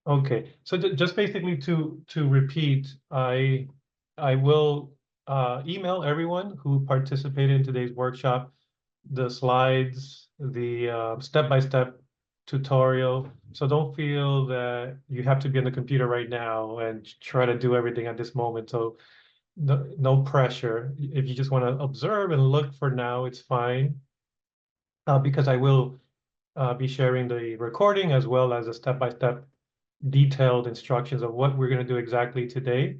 Okay, so just basically to repeat, I will email everyone who participated in today's workshop the slides, the step-by-step tutorial. So don't feel that you have to be on the computer right now and try to do everything at this moment. So no pressure. If you just want to observe and look for now, it's fine. Because I will be sharing the recording as well as a step-by-step detailed instructions of what we're going to do exactly today.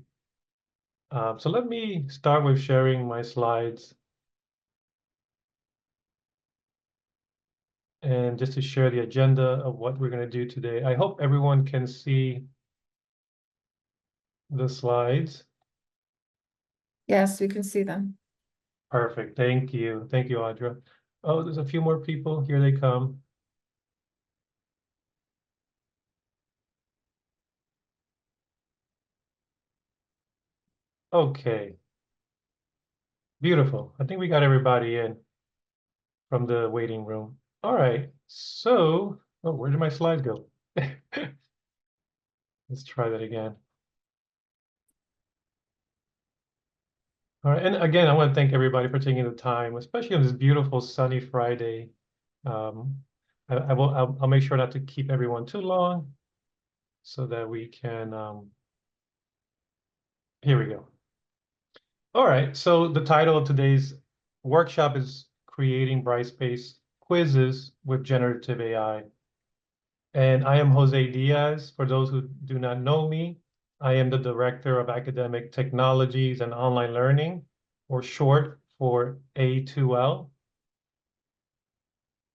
So let me start with sharing my slides. And just to share the agenda of what we're going to do today. I hope everyone can see the slides. Yes, we can see them. Perfect. Thank you. Thank you, Audra. Oh, there's a few more people. Here they come. Okay. Beautiful. I think we got everybody in from the waiting room. All right. So, oh, where did my slides go? Let's try that again. All right. And again, I want to thank everybody for taking the time, especially on this beautiful sunny Friday. Um, I'll make sure not to keep everyone too long so that we can, here we go. All right, so the title of today's workshop is Creating Brightspace Quizzes with Generative AI. And I am Jose Diaz. For those who do not know me, I am the Director of Academic Technologies and Online Learning, or short for A2L.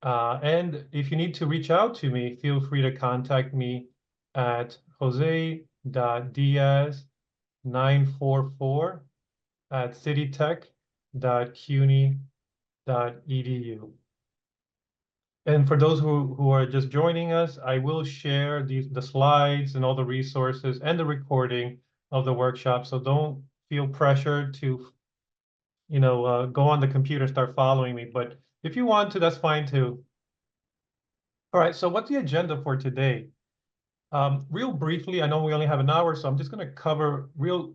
And if you need to reach out to me, feel free to contact me at jose.diaz944@citytech.cuny.edu. And for those who are just joining us, I will share the slides and all the resources and the recording of the workshop. So don't feel pressured to, go on the computer and start following me. But if you want to, that's fine too. All right, so what's the agenda for today? Real briefly, I know we only have an hour, so I'm just going to cover real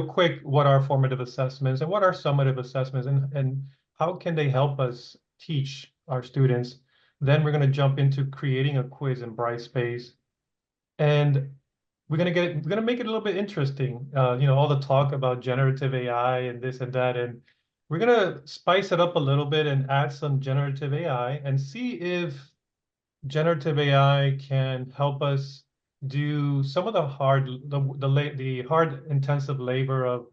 quick what are formative assessments and what are summative assessments and how can they help us teach our students. Then we're going to jump into creating a quiz in Brightspace, and we're going to make it a little bit interesting. All the talk about generative AI and this and that, and we're going to spice it up a little bit and add some generative AI and see if generative AI can help us do some of the hard intensive labor of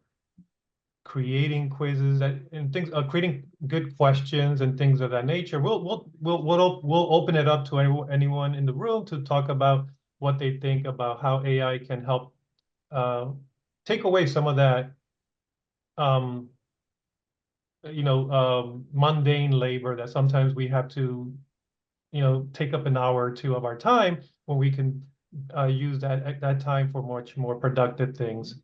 creating quizzes and things, creating good questions and things of that nature. We'll open it up to anyone in the room to talk about what they think about how AI can help take away some of that mundane labor that sometimes we have to take up an hour or two of our time when we can use that time for much more productive things.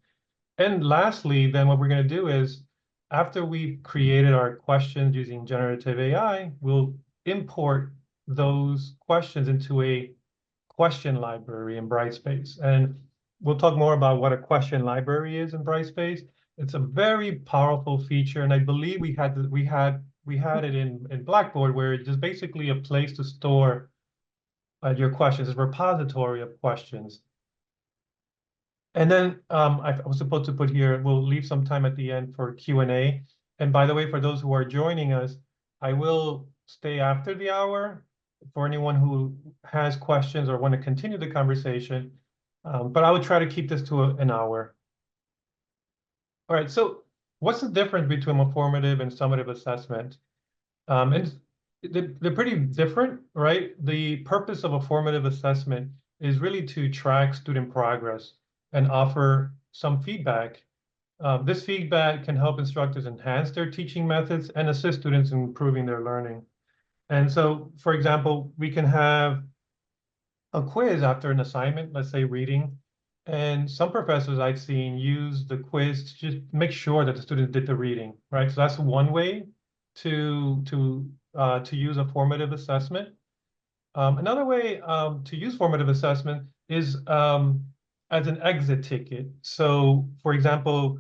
And lastly, then what we're going to do is, after we've created our questions using generative AI, we'll import those questions into a question library in Brightspace. And we'll talk more about what a question library is in Brightspace. It's a very powerful feature, and I believe we had it in Blackboard, where it's just basically a place to store your questions, a repository of questions. And then I was supposed to put here, we'll leave some time at the end for Q&A. And by the way, for those who are joining us, I will stay after the hour for anyone who has questions or want to continue the conversation. But I would try to keep this to an hour. All right, so what's the difference between a formative and summative assessment? And they're pretty different, right? The purpose of a formative assessment is really to track student progress and offer some feedback. This feedback can help instructors enhance their teaching methods and assist students in improving their learning. And so, for example, we can have a quiz after an assignment, let's say reading, and some professors I've seen use the quiz to just make sure that the students did the reading, right? So that's one way to use a formative assessment. Another way to use formative assessment is as an exit ticket. So, for example,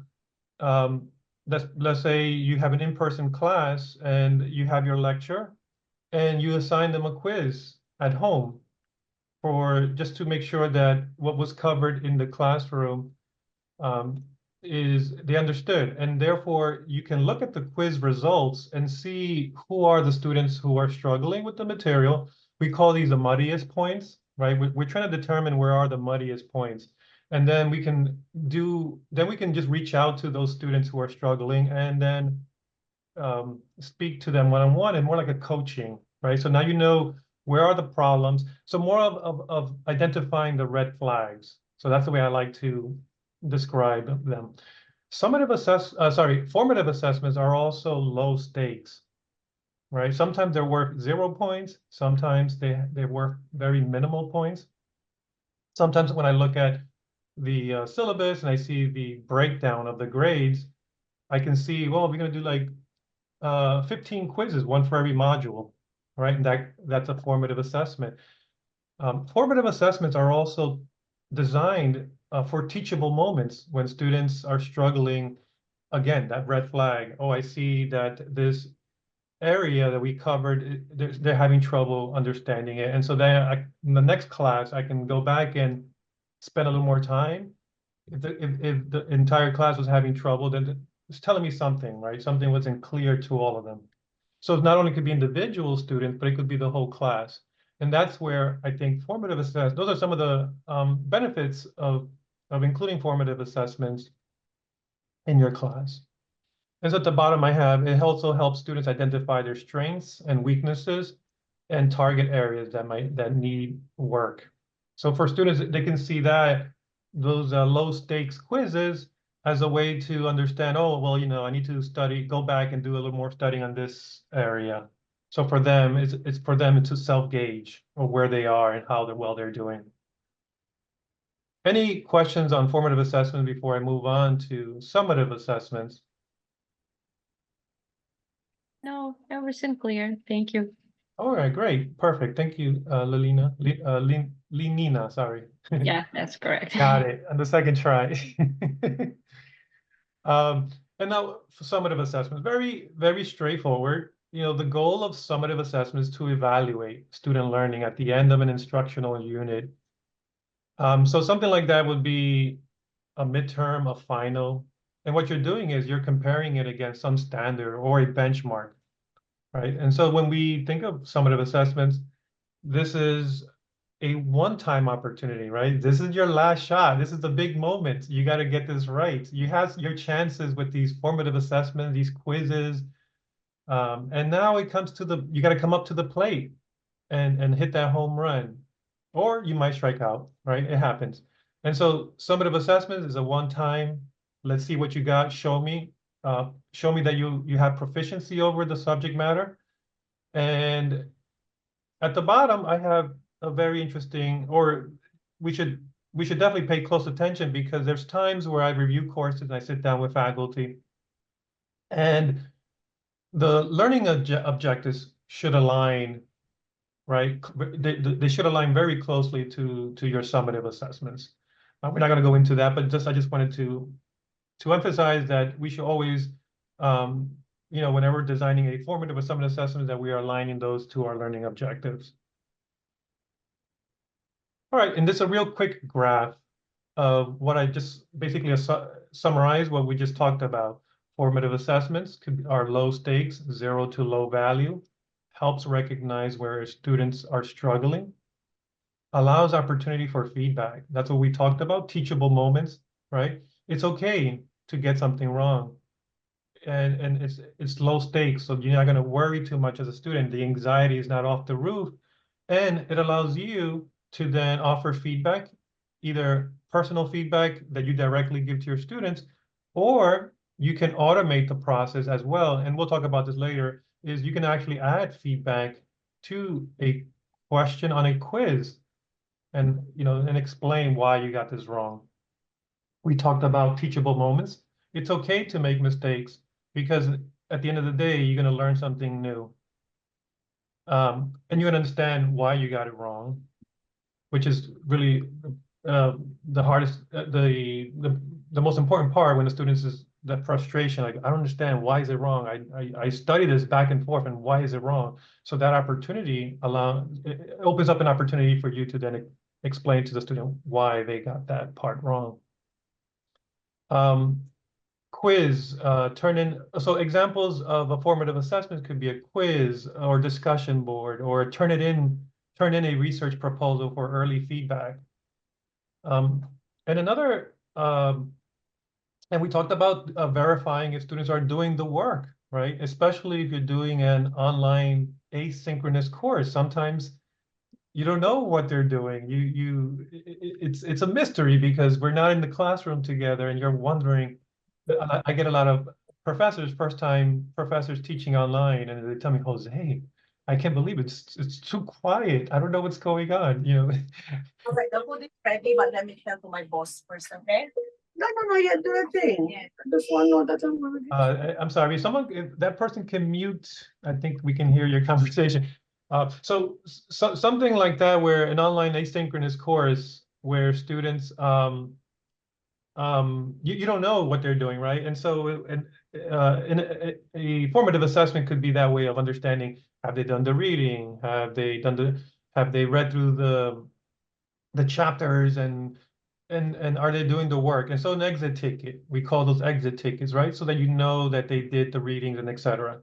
let's say you have an in-person class and you have your lecture, and you assign them a quiz at home for just to make sure that what was covered in the classroom um, is they understood. And therefore, you can look at the quiz results and see who are the students who are struggling with the material. We call these the muddiest points, right? We're trying to determine where are the muddiest points. And then we can just reach out to those students who are struggling and then speak to them one-on-one and more like a coaching, right? So now you know where are the problems. So more of identifying the red flags. So that's the way I like to describe them. Formative assessments are also low stakes, right? Sometimes they're worth 0 points. Sometimes they're worth very minimal points. Sometimes when I look at the syllabus and I see the breakdown of the grades, I can see, well, we're going to do like 15 quizzes, one for every module, right? And that's a formative assessment. Formative assessments are also designed for teachable moments when students are struggling. Again, that red flag. Oh, I see that this area that we covered, they're having trouble understanding it. And so then in the next class, I can go back and spend a little more time. If the entire class was having trouble, then it's telling me something, right? Something wasn't clear to all of them. So it not only could be individual students, but it could be the whole class. And that's where I think formative assessments, those are some of the benefits of including formative assessments in your class. And so at the bottom I have, it also helps students identify their strengths and weaknesses and target areas that need work. So for students, they can see that those low stakes quizzes as a way to understand, oh, well, I need to go back and do a little more studying on this area. So for them, it's for them to self-gauge or where they are and how well they're doing. Any questions on formative assessment before I move on to summative assessments? No, everything clear. Thank you. All right, great. Perfect. Thank you, Linina, sorry. Yeah, that's correct. Got it. On the second try. And now for summative assessments, very, very straightforward. The goal of summative assessment is to evaluate student learning at the end of an instructional unit. So something like that would be a midterm, a final. And what you're doing is you're comparing it against some standard or a benchmark, right? And so when we think of summative assessments, this is a one-time opportunity, right? This is your last shot. This is the big moment. You got to get this right. You have your chances with these formative assessments, these quizzes. And now it comes to you got to come up to the plate and hit that home run. Or you might strike out, right? It happens. And so summative assessment is a one-time, let's see what you got, show me that you have proficiency over the subject matter. And at the bottom, I have a very interesting, or we should definitely pay close attention because there's times where I review courses and I sit down with faculty, and the learning objectives should align, right? They should align very closely to your summative assessments. We're not going to go into that, but I just wanted to emphasize that we should always, whenever designing a formative or summative assessment, that we are aligning those to our learning objectives. All right, and this is a real quick graph of what I just basically summarized what we just talked about. Formative assessments are low stakes, 0 to low value, helps recognize where students are struggling, allows opportunity for feedback. That's what we talked about, teachable moments, right? It's okay to get something wrong. And it's low stakes, so you're not going to worry too much as a student. The anxiety is not off the roof, and it allows you to then offer feedback, either personal feedback that you directly give to your students, or you can automate the process as well. And we'll talk about this later, is you can actually add feedback to a question on a quiz and explain why you got this wrong. We talked about teachable moments. It's okay to make mistakes because at the end of the day, you're going to learn something new. And you're going to understand why you got it wrong, which is really the hardest, the most important part when the students is the frustration. Like, I don't understand, why is it wrong? I study this back and forth, and why is it wrong? So that opportunity it opens up an opportunity for you to then explain to the student why they got that part wrong. Quiz, so examples of a formative assessment could be a quiz or discussion board, or turn in a research proposal for early feedback. And and we talked about verifying if students are doing the work, right? Especially if you're doing an online asynchronous course. Sometimes you don't know what they're doing. It's a mystery because we're not in the classroom together, and you're wondering. I get a lot of first-time professors teaching online, and they tell me, Jose, I can't believe it's too quiet. I don't know what's going on, you know. Okay, the food is ready, but let me tell to my boss first, okay? No, yeah, do the thing. Yeah. This one, no, that's I'm sorry, if that person can mute, I think we can hear your conversation. So something like that, where an online asynchronous course where students you don't know what they're doing, right? And so a formative assessment could be that way of understanding, have they done the reading? Have they read through the chapters, and are they doing the work? And so an exit ticket, we call those exit tickets, right? So that you know that they did the readings and etc.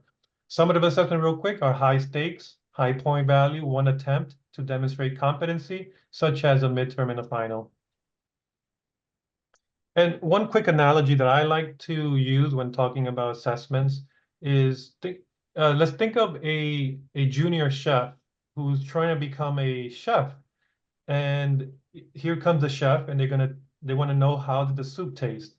Summative assessment, real quick, are high stakes, high point value, one attempt to demonstrate competency, such as a midterm and a final. And one quick analogy that I like to use when talking about assessments is, let's think of a junior chef who's trying to become a chef. And here comes the chef, and they want to know, how did the soup taste?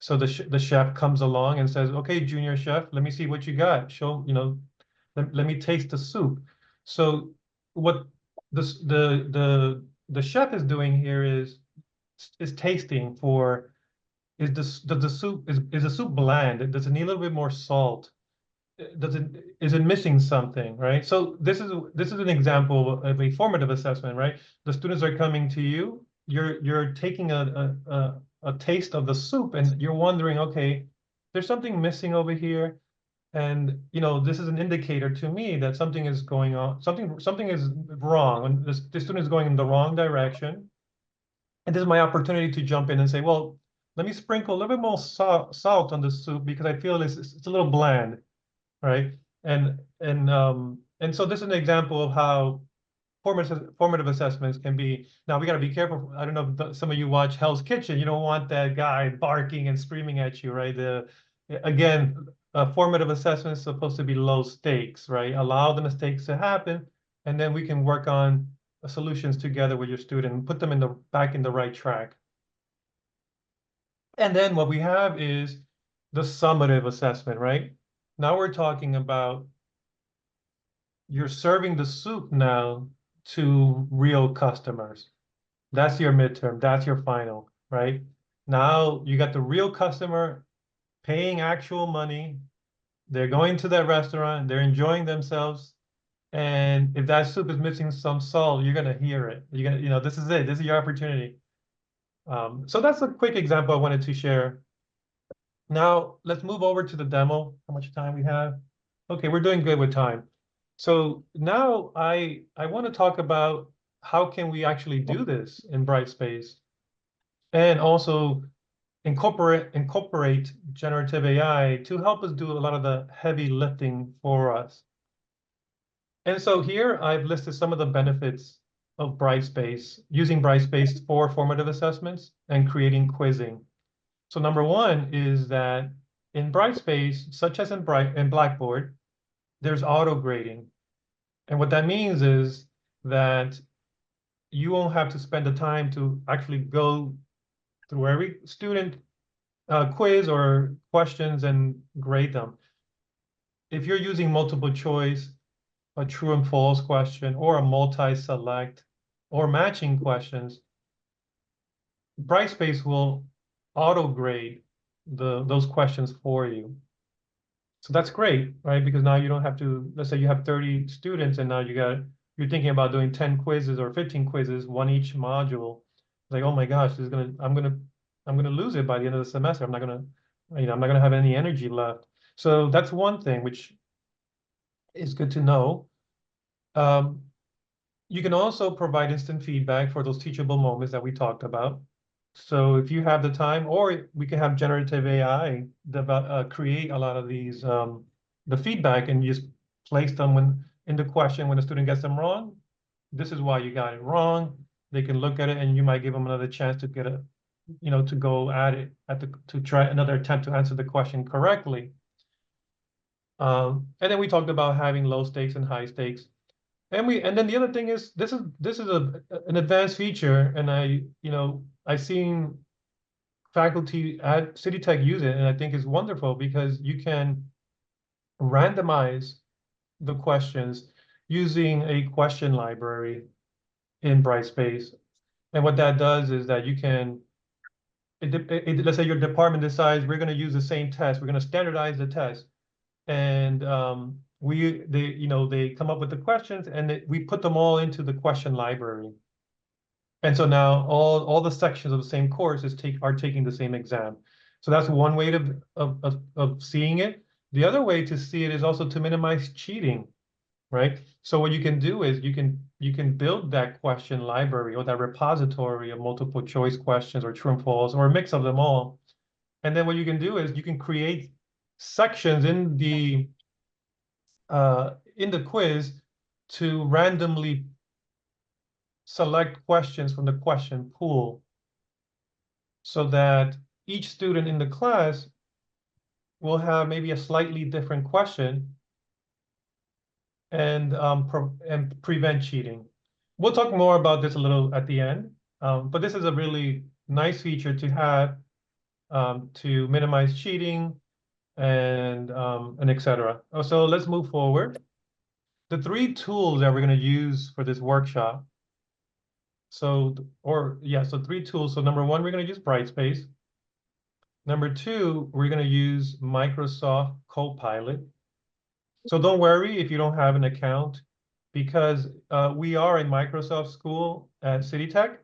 So the chef comes along and says, okay, junior chef, let me see what you got. Show, let me taste the soup. So what the chef is doing here is tasting for, does the soup bland? Does it need a little bit more salt? Is it missing something, right? So this is an example of a formative assessment, right? The students are coming to you, you're taking a taste of the soup, and you're wondering, okay, there's something missing over here. And this is an indicator to me that something is going on, something is wrong, and the student is going in the wrong direction. And this is my opportunity to jump in and say, well, let me sprinkle a little bit more salt on the soup, because I feel it's a little bland, right? And so this is an example of how formative assessments can be. Now we got to be careful. I don't know if some of you watch Hell's Kitchen. You don't want that guy barking and screaming at you, right? Again, formative assessment is supposed to be low stakes, right? Allow the mistakes to happen, and then we can work on solutions together with your student and put them back in the right track. And then what we have is the summative assessment, right? Now we're talking about, you're serving the soup now to real customers. That's your midterm, that's your final, right? Now you got the real customer paying actual money. They're going to that restaurant, they're enjoying themselves. And if that soup is missing some salt, you're gonna hear it. You're gonna, this is it. This is your opportunity. So that's a quick example I wanted to share. Now let's move over to the demo. How much time we have? Okay, we're doing good with time. So now I want to talk about, how can we actually do this in Brightspace, and also incorporate generative AI to help us do a lot of the heavy lifting for us. And so here I've listed some of the benefits of Brightspace, using Brightspace for formative assessments and creating quizzing. So number one is that in Brightspace, such as in Blackboard, there's auto grading. And what that means is that you won't have to spend the time to actually go through every student quiz or questions and grade them. If you're using multiple choice, a true and false question, or a multi-select, or matching questions, Brightspace will auto-grade those questions for you. So that's great, right? Because now you don't have to, let's say you have 30 students, and now you're thinking about doing 10 quizzes or 15 quizzes, one each module. Like, oh my gosh, I'm gonna lose it by the end of the semester. I'm not gonna have any energy left. So that's one thing which is good to know. Um, you can also provide instant feedback for those teachable moments that we talked about. So if you have the time, or we can have generative AI create a lot of these the feedback, and you just place them in the question when a student gets them wrong. This is why you got it wrong. They can look at it, and you might give them another chance to get to go at it to try another attempt to answer the question correctly. And then we talked about having low stakes and high stakes. And then the other thing is this is an advanced feature, and I've seen faculty at City Tech use it, and I think it's wonderful because you can randomize the questions using a question library in Brightspace. And what that does is that you can, let's say your department decides we're going to use the same test, we're going to standardize the test, and they come up with the questions, and we put them all into the question library. And so now all the sections of the same course are taking the same exam. So that's one way of seeing it. The other way to see it is also to minimize cheating, right? So what you can do is you can build that question library or that repository of multiple choice questions or true and false or a mix of them all. And then what you can do is you can create sections in the quiz to randomly select questions from the question pool so that each student in the class will have maybe a slightly different question and prevent cheating. We'll talk more about this a little at the end, but this is a really nice feature to have to minimize cheating and etc. So let's move forward. The three tools that we're going to use for this workshop. So three tools. So number one, we're going to use Brightspace. Number two, we're going to use Microsoft Copilot. So don't worry if you don't have an account, because we are in Microsoft School at City Tech.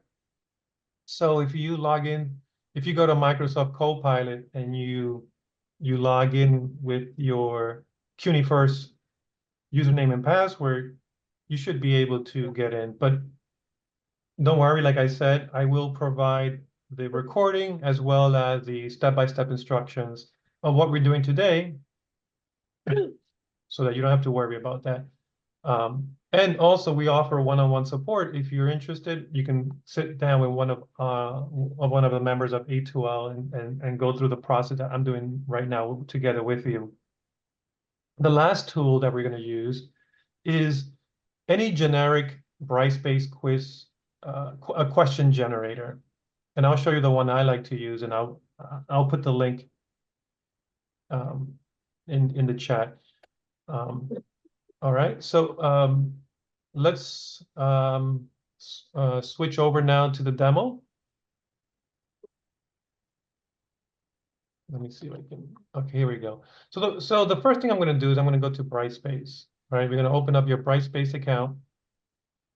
So if you go to Microsoft Copilot and you log in with your CUNY First username and password, you should be able to get in. But don't worry, like I said, I will provide the recording as well as the step-by-step instructions of what we're doing today so that you don't have to worry about that. And also we offer one-on-one support. If you're interested, you can sit down with one of the members of A2L and go through the process that I'm doing right now together with you. The last tool that we're going to use is any generic Brightspace quiz, a question generator. And I'll show you the one I like to use, and I'll put the link in the chat. All right, so let's switch over now to the demo. Let me see if I can. Okay, here we go. So the first thing I'm going to do is I'm going to go to Brightspace. Right, we're going to open up your Brightspace account,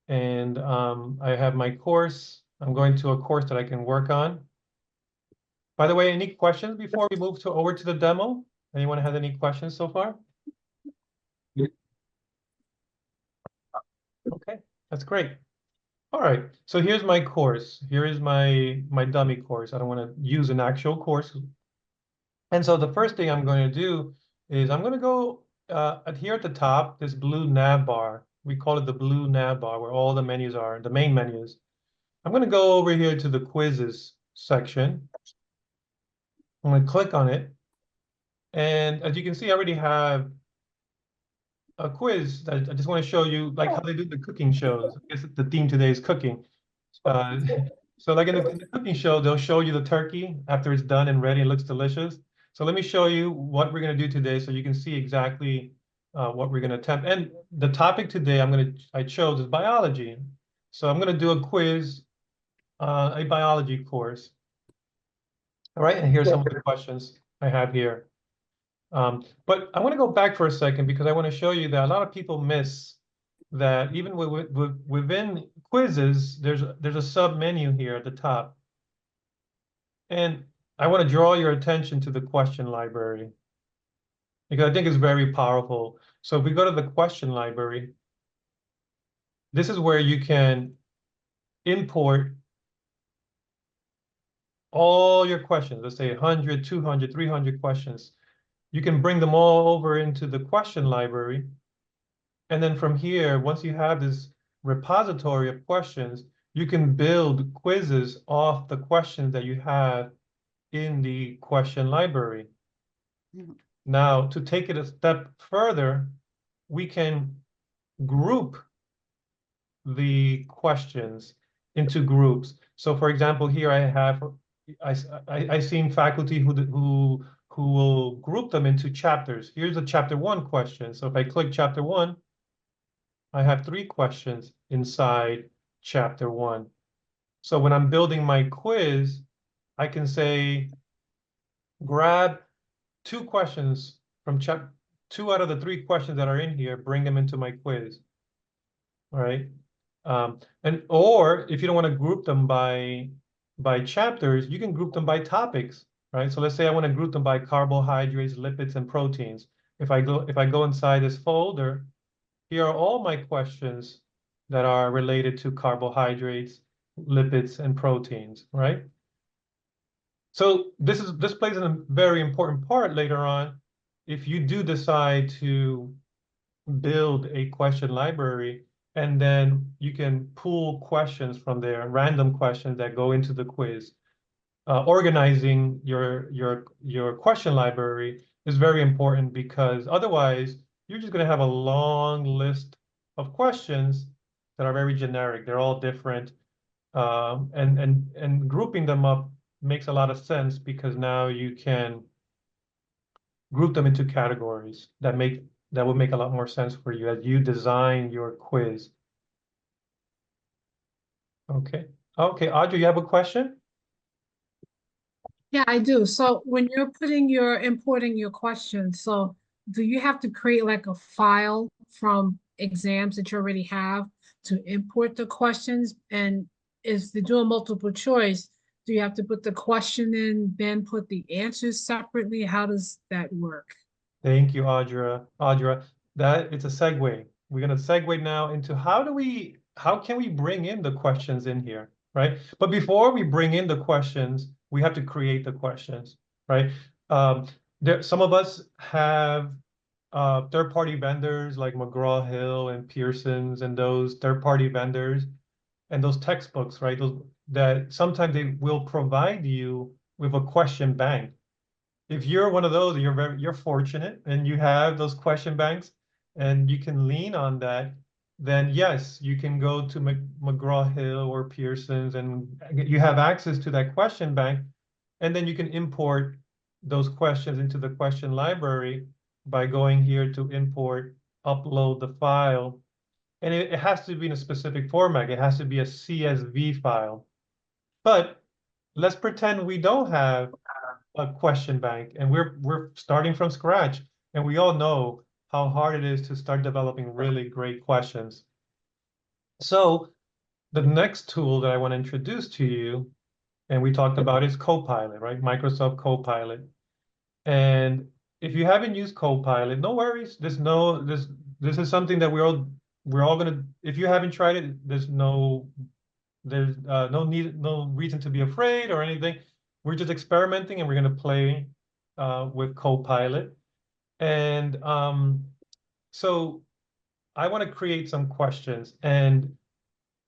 and I have my course. I'm going to a course that I can work on. By the way, any questions before we move over to the demo? Anyone has any questions so far? Okay, that's great. All right, so here's my course. Here is my dummy course. I don't want to use an actual course. And so the first thing I'm going to do is I'm going to go here at the top, this blue nav bar. We call it the blue nav bar, where all the menus are, the main menus. I'm going to go over here to the quizzes section. I'm going to click on it. And as you can see, I already have a quiz that I just want to show you, like how they do the cooking shows. I guess the theme today is cooking. So like in the cooking show, they'll show you the turkey after it's done and ready and looks delicious. So let me show you what we're going to do today so you can see exactly what we're going to attempt. And the topic today I chose is biology. So I'm going to do a quiz, a biology course. All right, and here's some of the questions I have here. But I want to go back for a second because I want to show you that a lot of people miss that even within quizzes, there's a sub menu here at the top. And I want to draw your attention to the question library because I think it's very powerful. So if we go to the question library, this is where you can import all your questions. Let's say 100, 200, 300 questions. You can bring them all over into the question library. And then from here, once you have this repository of questions, you can build quizzes off the questions that you have in the question library. Mhm. Now, to take it a step further, we can group the questions into groups. So for example, here I seen faculty who will group them into chapters. Here's a chapter 1 question. So if I click chapter 1, I have 3 questions inside chapter 1. So when I'm building my quiz, I can say, grab 2 questions from 2 out of the 3 questions that are in here, bring them into my quiz. All right. Or if you don't want to group them by chapters, you can group them by topics, right? So let's say I want to group them by carbohydrates, lipids, and proteins. If I go inside this folder, here are all my questions that are related to carbohydrates, lipids, and proteins, right? So this plays a very important part later on. If you do decide to build a question library, and then you can pull questions from there, random questions that go into the quiz. Organizing your question library is very important because otherwise you're just going to have a long list of questions that are very generic. They're all different, and grouping them up makes a lot of sense because now you can group them into categories that would make a lot more sense for you as you design your quiz. Okay. Okay, Audrey, you have a question? Yeah, I do. So when you're importing your questions, so do you have to create like a file from exams that you already have to import the questions? And is the doing multiple choice, do you have to put the question in, then put the answers separately? How does that work? Thank you, Audra. That it's a segue. We're gonna segue now into how can we bring in the questions in here, right? But before we bring in the questions, we have to create the questions, right? Some of us have third-party vendors like McGraw-Hill and Pearson's and those third-party vendors and those textbooks, right? Those that sometimes they will provide you with a question bank. If you're one of those, you're fortunate and you have those question banks and you can lean on that, then yes, you can go to McGraw-Hill or Pearson's and you have access to that question bank, and then you can import those questions into the question library by going here to import, upload the file, and it has to be in a specific format. It has to be a CSV file. But let's pretend we don't have a question bank and we're starting from scratch, and we all know how hard it is to start developing really great questions. So the next tool that I want to introduce to you, and we talked about, is Copilot, right? Microsoft Copilot. And if you haven't used Copilot, no worries. This is something that we're all gonna, if you haven't tried it, there's no reason to be afraid or anything. We're just experimenting and we're going to play with Copilot. And so I want to create some questions. And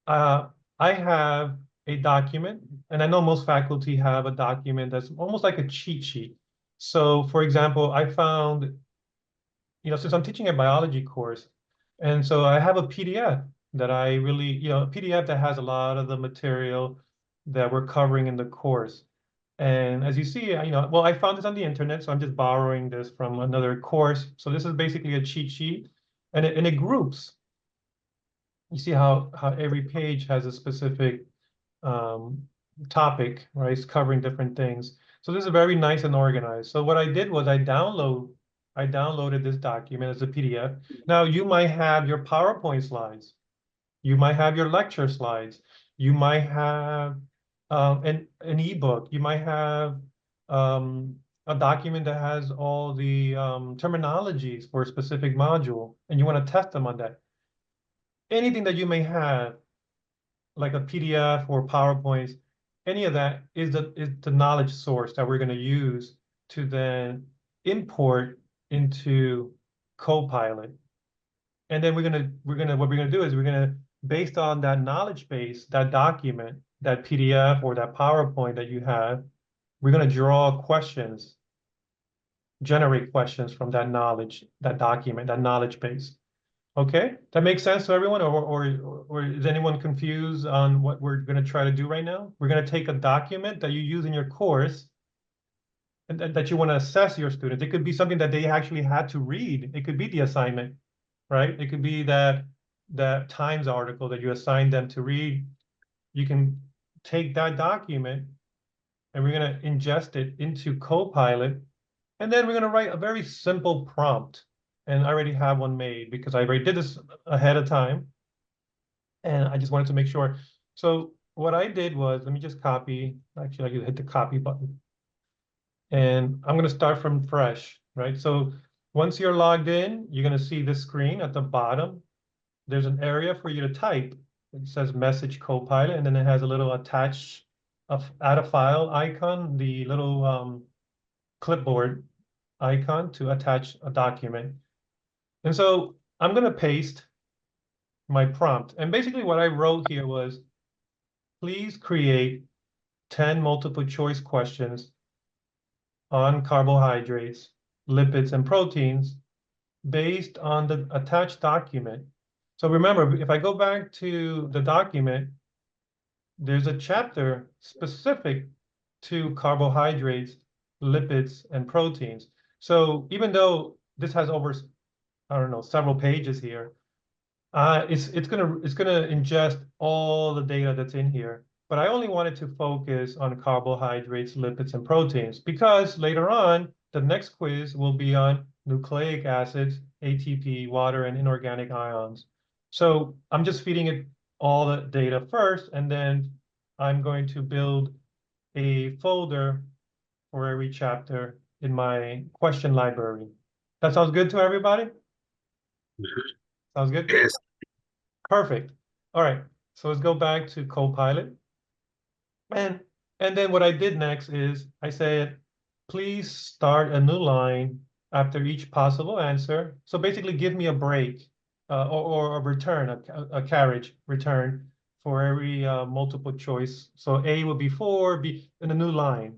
I have a document, and I know most faculty have a document that's almost like a cheat sheet. So for example, I found, since I'm teaching a biology course, and so I have a PDF that I really, a PDF that has a lot of the material that we're covering in the course. And as you see, well, I found this on the internet, so I'm just borrowing this from another course. So this is basically a cheat sheet, and it groups. You see how every page has a specific topic, right? It's covering different things. So this is very nice and organized. So what I did was I I downloaded this document as a PDF. Now you might have your PowerPoint slides. You might have your lecture slides. You might have an ebook. You might have a document that has all the terminologies for a specific module, and you want to test them on that. Anything that you may have, like a PDF or PowerPoints, any of that is the knowledge source that we're going to use to then import into Copilot. And then what we're gonna do is based on that knowledge base, that document, that PDF or that PowerPoint that you have, we're gonna draw questions, generate questions from that knowledge, that document, that knowledge base. Okay, that makes sense to everyone, or is anyone confused on what we're gonna try to do right now? We're gonna take a document that you use in your course and that you want to assess your students. It could be something that they actually had to read. It could be the assignment, right? It could be that Times article that you assigned them to read. You can take that document and we're going to ingest it into Copilot. And then we're going to write a very simple prompt. And I already have one made because I already did this ahead of time. And I just wanted to make sure. So what I did was, let me just copy. Actually, I could hit the copy button. And I'm going to start from fresh, right? So once you're logged in, you're going to see this screen at the bottom. There's an area for you to type. It says message Copilot, and then it has a little add a file icon, the little clipboard icon to attach a document. And so I'm going to paste my prompt. And basically what I wrote here was, please create 10 multiple choice questions on carbohydrates, lipids, and proteins based on the attached document. So remember, if I go back to the document, there's a chapter specific to carbohydrates, lipids, and proteins. So even though this has over, I don't know, several pages here, it's gonna ingest all the data that's in here. But I only wanted to focus on carbohydrates, lipids, and proteins because later on, the next quiz will be on nucleic acids, ATP, water, and inorganic ions. So I'm just feeding it all the data first, and then I'm going to build a folder for every chapter in my question library. That sounds good to everybody? Sounds good? Yes. Perfect. All right. So let's go back to Copilot. And then what I did next is I said, please start a new line after each possible answer. So basically give me a break or a return, a carriage return for every multiple choice. So A will be 4, B in a new line,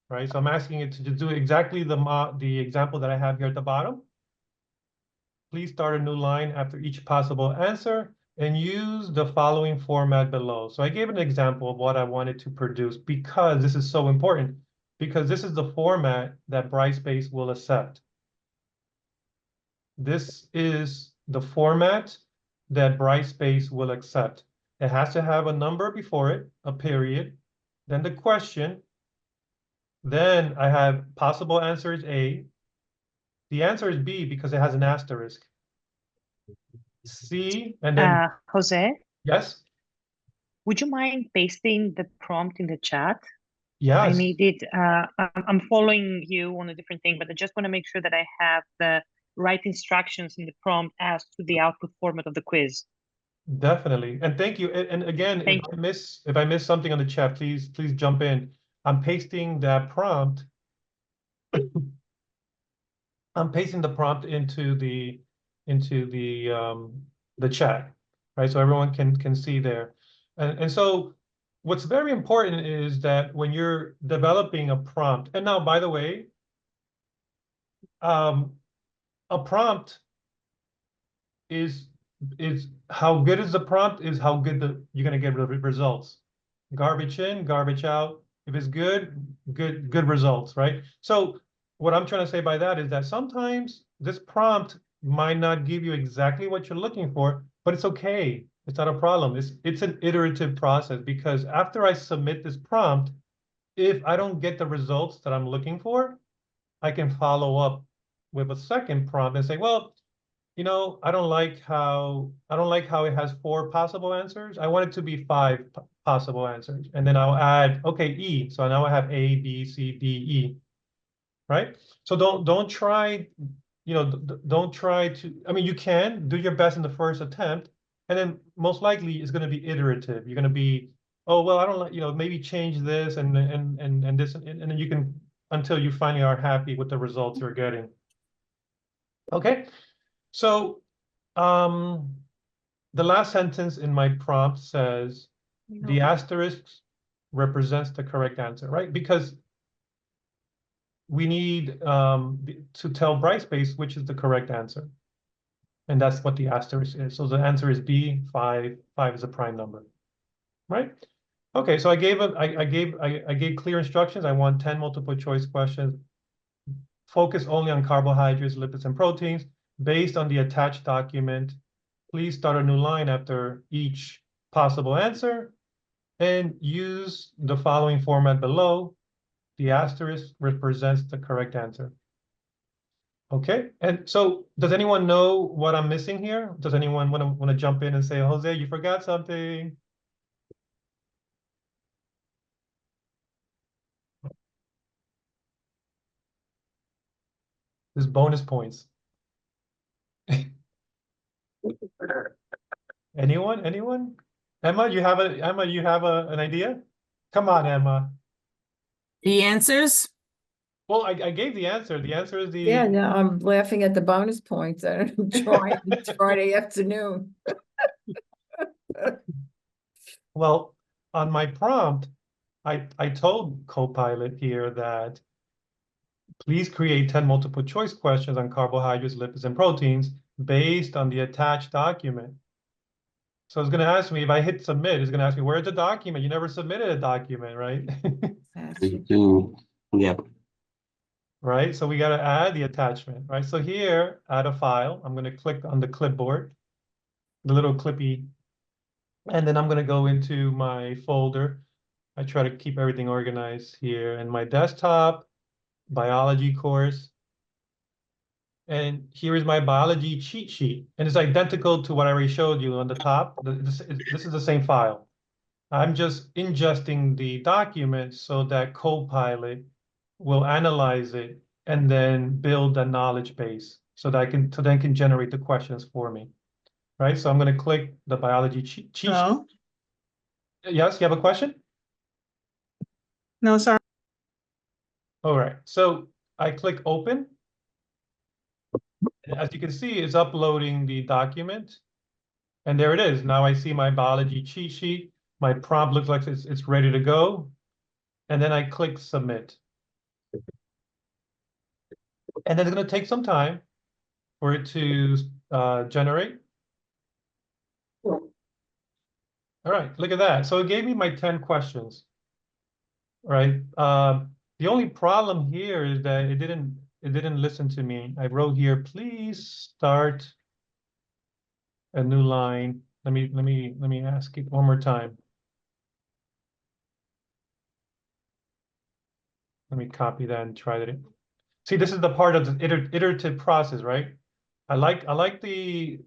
right? So I'm asking it to do exactly the example that I have here at the bottom. Please start a new line after each possible answer and use the following format below. So I gave an example of what I wanted to produce because this is so important, because this is the format that Brightspace will accept. This is the format that Brightspace will accept. It has to have a number before it, a period, then the question, then I have possible answer is A. The answer is B because it has an asterisk. C, and then, Jose, yes? would you mind pasting the prompt in the chat? I Yes, need it. I'm following you on a different thing, but I just want to make sure that I have the right instructions in the prompt as to the output format of the quiz. definitely. And thank you. And again, Thank if I miss something on the chat, please jump in. I'm pasting that prompt. I'm pasting the prompt into the chat, right? So everyone can see there. And so what's very important is that when you're developing a prompt, and now by the way, a prompt is how good is the prompt is how good you're gonna get results. Garbage in, garbage out. If it's good results, right? So what I'm trying to say by that is that sometimes this prompt might not give you exactly what you're looking for, but it's okay. It's not a problem. It's an iterative process because after I submit this prompt, if I don't get the results that I'm looking for, I can follow up with a second prompt and say, well, you know, I don't like how it has 4 possible answers. I want it to be 5 possible answers. And then I'll add, okay, E. So now I have A, B, C, D, E. Right? So don't try, you know, don't try to, I mean, you can do your best in the first attempt, and then most likely it's going to be iterative. You're going to be, oh, well, I don't like, you know, maybe change this and this, and then you can, until you finally are happy with the results you're getting. Okay. So, the last sentence in my prompt says the asterisk represents the correct answer, right? Because we need to tell Brightspace which is the correct answer. And that's what the asterisk is. So the answer is B, 5. 5 is a prime number, right? Okay, so I gave clear instructions. I want 10 multiple choice questions. Focus only on carbohydrates, lipids, and proteins. Based on the attached document, please start a new line after each possible answer and use the following format below. The asterisk represents the correct answer. Okay, and so does anyone know what I'm missing here? Does anyone want to jump in and say, Jose, you forgot something? There's bonus points. Anyone? Emma, you have an idea? Come on, Emma. The answers? Well, I gave the answer. The answer is the Yeah, no, I'm laughing at the bonus points. I don't try Friday afternoon. Well, on my prompt, I told Copilot here that please create 10 multiple choice questions on carbohydrates, lipids, and proteins based on the attached document. So it's going to ask me, if I hit submit, it's going to ask me, where's the document? You never submitted a document, right? Yep. Right? So we got to add the attachment, right? So here, add a file. I'm going to click on the clipboard, the little clippy, and then I'm going to go into my folder. I try to keep everything organized here in my desktop, biology course. And here is my biology cheat sheet. And it's identical to what I already showed you on the top. This is the same file. I'm just ingesting the document so that Copilot will analyze it and then build a knowledge base so that I can generate the questions for me. Right? So I'm going to click the biology cheat sheet. No, Yes, you have a question? no, sorry. All right. So I click open. As you can see, it's uploading the document. And there it is. Now I see my biology cheat sheet. My prompt looks like it's ready to go. And then I click submit. And then it's going to take some time for it to generate. All right, look at that. So it gave me my 10 questions. Right. The only problem here is that it didn't listen to me. I wrote here, please start a new line. Let me ask it one more time. Let me copy that and try that. See, this is the part of the iterative process, right? I like the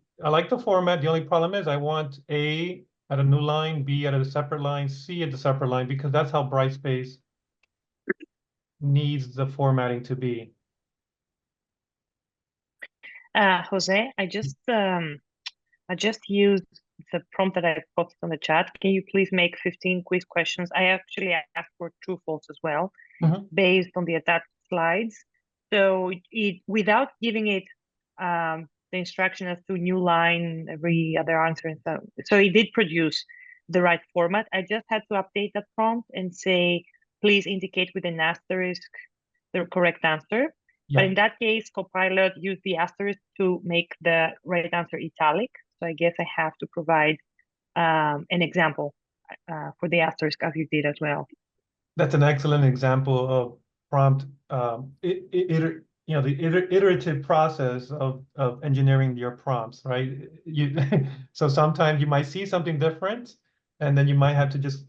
format. The only problem is I want A at a new line, B at a separate line, C at a separate line, because that's how Brightspace needs the formatting to be. Jose, I just used the prompt that I posted on the chat. Can you please make 15 quiz questions? I actually asked for true, false as well, based on the attached slides. So without giving it the instruction as to new line, every other answer, and so it did produce the right format. I just had to update that prompt and say, please indicate with an asterisk the correct answer. But in that case, Copilot used the asterisk to make the right answer italic. So I guess I have to provide an example for the asterisk as you did as well. That's an excellent example of prompt, the iterative process of engineering your prompts, right? So sometimes you might see something different, and then you might have to just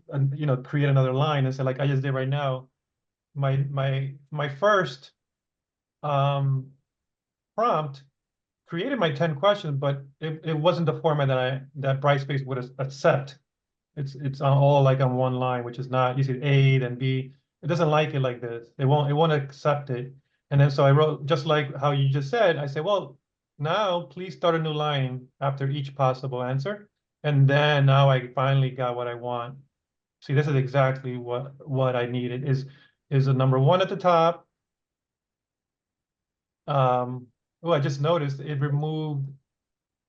create another line and say, like I just did right now. My first prompt created my 10 questions, but it wasn't the format that Brightspace would accept. It's on all like on one line, which is not, you see A, then B. It doesn't like it like this. It won't accept it. And then so I wrote, just like how you just said, I said, well, now please start a new line after each possible answer. And then now I finally got what I want. See, this is exactly what I needed is a number one at the top. Oh, I just noticed it removed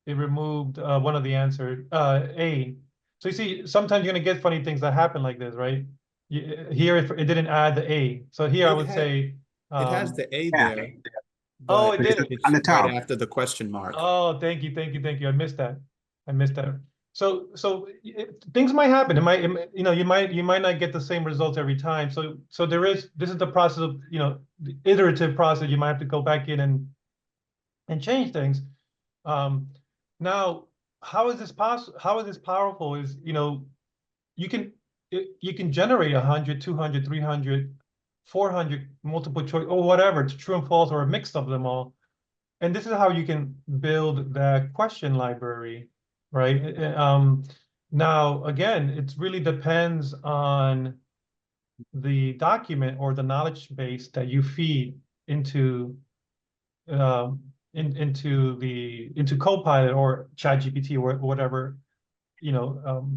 one of the answers, A. So you see, sometimes you're gonna get funny things that happen like this, right? Here, if it didn't add the A. So here I It would had- say, It has the A Yeah. there. Oh, but it did. It's On the top. right after the question mark. Oh, thank you. I missed that. So things might happen. You know, you might not get the same results every time. So this is the process of, you know, the iterative process. You might have to go back in and change things. Now, how is this possible? How is this powerful? Is, you know, you can generate 100, 200, 300, 400 multiple choice or whatever, it's true and false or a mix of them all. And this is how you can build that question library, right? Now, again, it really depends on the document or the knowledge base that you feed into into Copilot or ChatGPT or whatever, you know,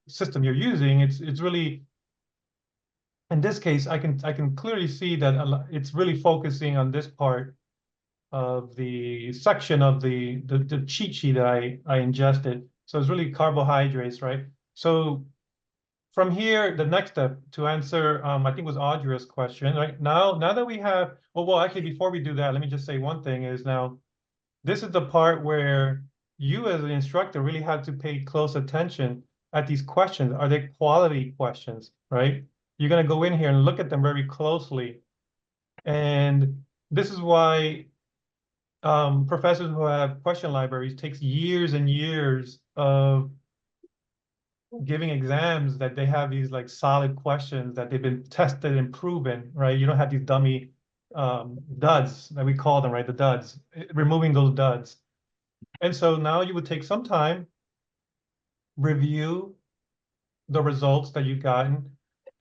system you're using. It's really, in this case, I can clearly see that it's really focusing on this part of the section of the cheat sheet that I ingested. So it's really carbohydrates, right? So from here, the next step to answer, I think it was Audra's question, right? Now that we have, well, actually, before we do that, let me just say one thing is now, this is the part where you as an instructor really have to pay close attention at these questions. Are they quality questions, right? You're going to go in here and look at them very closely. And this is why professors who have question libraries takes years and years of giving exams that they have these like solid questions that they've been tested and proven, right? You don't have these dummy duds that we call them, right? The duds, removing those duds. And so now you would take some time, review the results that you've gotten.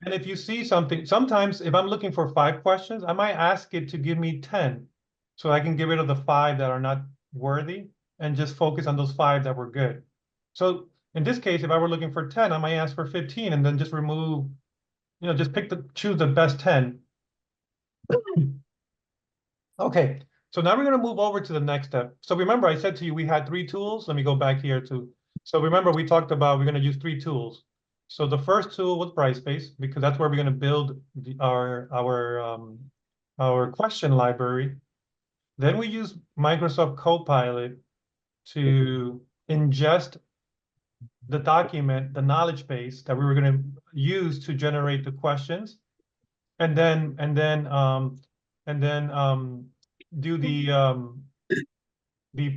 And if you see something, sometimes if I'm looking for 5 questions, I might ask it to give me 10. So I can get rid of the 5 that are not worthy and just focus on those 5 that were good. So in this case, if I were looking for 10, I might ask for 15 and then just remove, you know, just choose the best 10. Okay, so now we're going to move over to the next step. So remember, I said to you, we had 3 tools. Let me go back here to, so remember we talked about we're going to use 3 tools. So the first tool was Brightspace, because that's where we're going to build our question library. Then we use Microsoft Copilot to ingest the document, the knowledge base that we were going to use to generate the questions, and then do the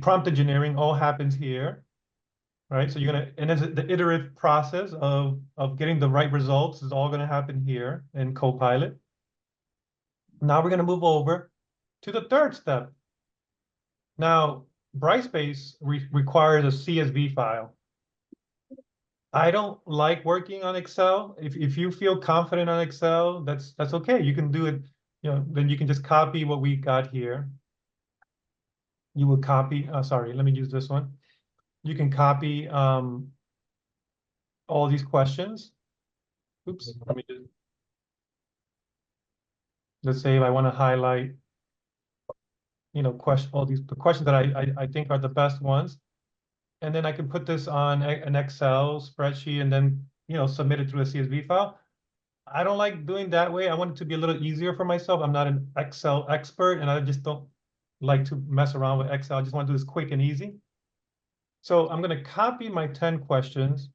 prompt engineering. All happens here, right? So you're gonna, and then the iterative process of getting the right results is all going to happen here in Copilot. Now we're going to move over to the third step. Now, Brightspace requires a CSV file. I don't like working on Excel. If you feel confident on Excel, that's okay. You can do it, you know, then you can just copy what we got here. You will copy, sorry, let me use this one. You can copy all these questions. Oops, let me just, let's say if I want to highlight, you know, the questions that I think are the best ones. And then I can put this on an Excel spreadsheet and then, you know, submit it through a CSV file. I don't like doing that way. I want it to be a little easier for myself. I'm not an Excel expert and I just don't like to mess around with Excel. I just want to do this quick and easy. So I'm going to copy my 10 questions.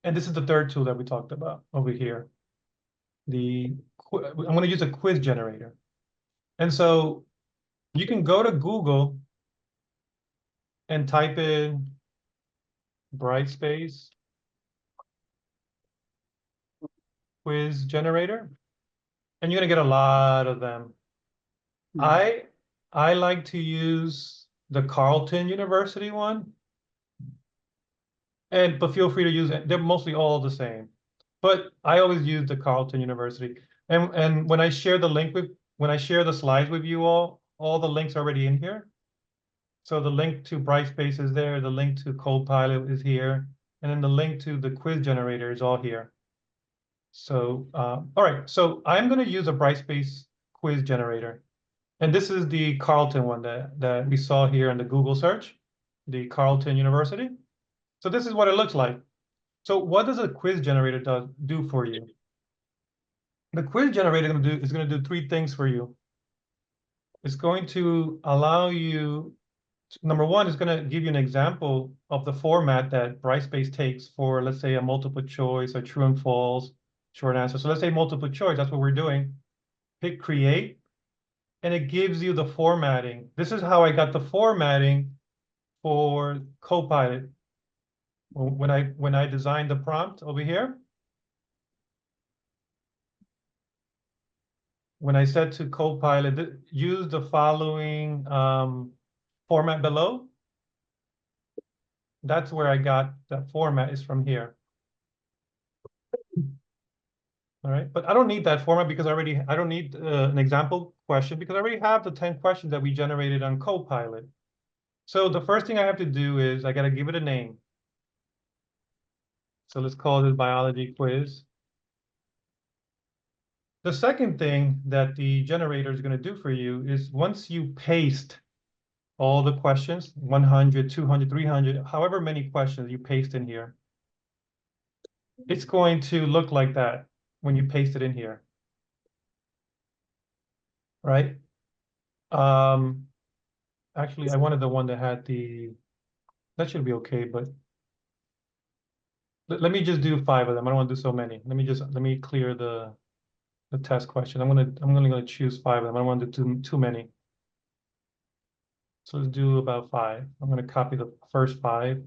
And this is the third tool that we talked about over here. I'm going to use a quiz generator. And so you can go to Google and type in Brightspace quiz generator, and you're gonna get a lot of them. I like to use the Carleton University one. But feel free to use it. They're mostly all the same. But I always use the Carleton University. And when I share when I share the slides with you all the links are already in here. So the link to Brightspace is there, the link to Copilot is here, and then the link to the quiz generator is all here. So, all right, so I'm going to use a Brightspace quiz generator. And this is the Carleton one that we saw here in the Google search, the Carleton University. So this is what it looks like. So what does a quiz generator do for you? The quiz generator is going to do three things for you. It's going to allow you, number one, it's going to give you an example of the format that Brightspace takes for, let's say, a multiple choice, a true and false, short answer. So let's say multiple choice, that's what we're doing. Hit create, and it gives you the formatting. This is how I got the formatting for Copilot. When I designed the prompt over here, when I said to Copilot, use the following format below, that's where I got that format is from here. All right, but I don't need that format because I don't need an example question because I already have the 10 questions that we generated on Copilot. So the first thing I have to do is I got to give it a name. So let's call this biology quiz. The second thing that the generator is going to do for you is once you paste all the questions, 100, 200, 300, however many questions you paste in here, it's going to look like that when you paste it in here, right? Actually, I wanted the one that had that should be okay, but let me just do 5 of them. I don't want to do so many. Let me clear the test question. I'm gonna choose 5 of them. I don't want to do too many. So let's do about 5. I'm gonna copy the first 5. And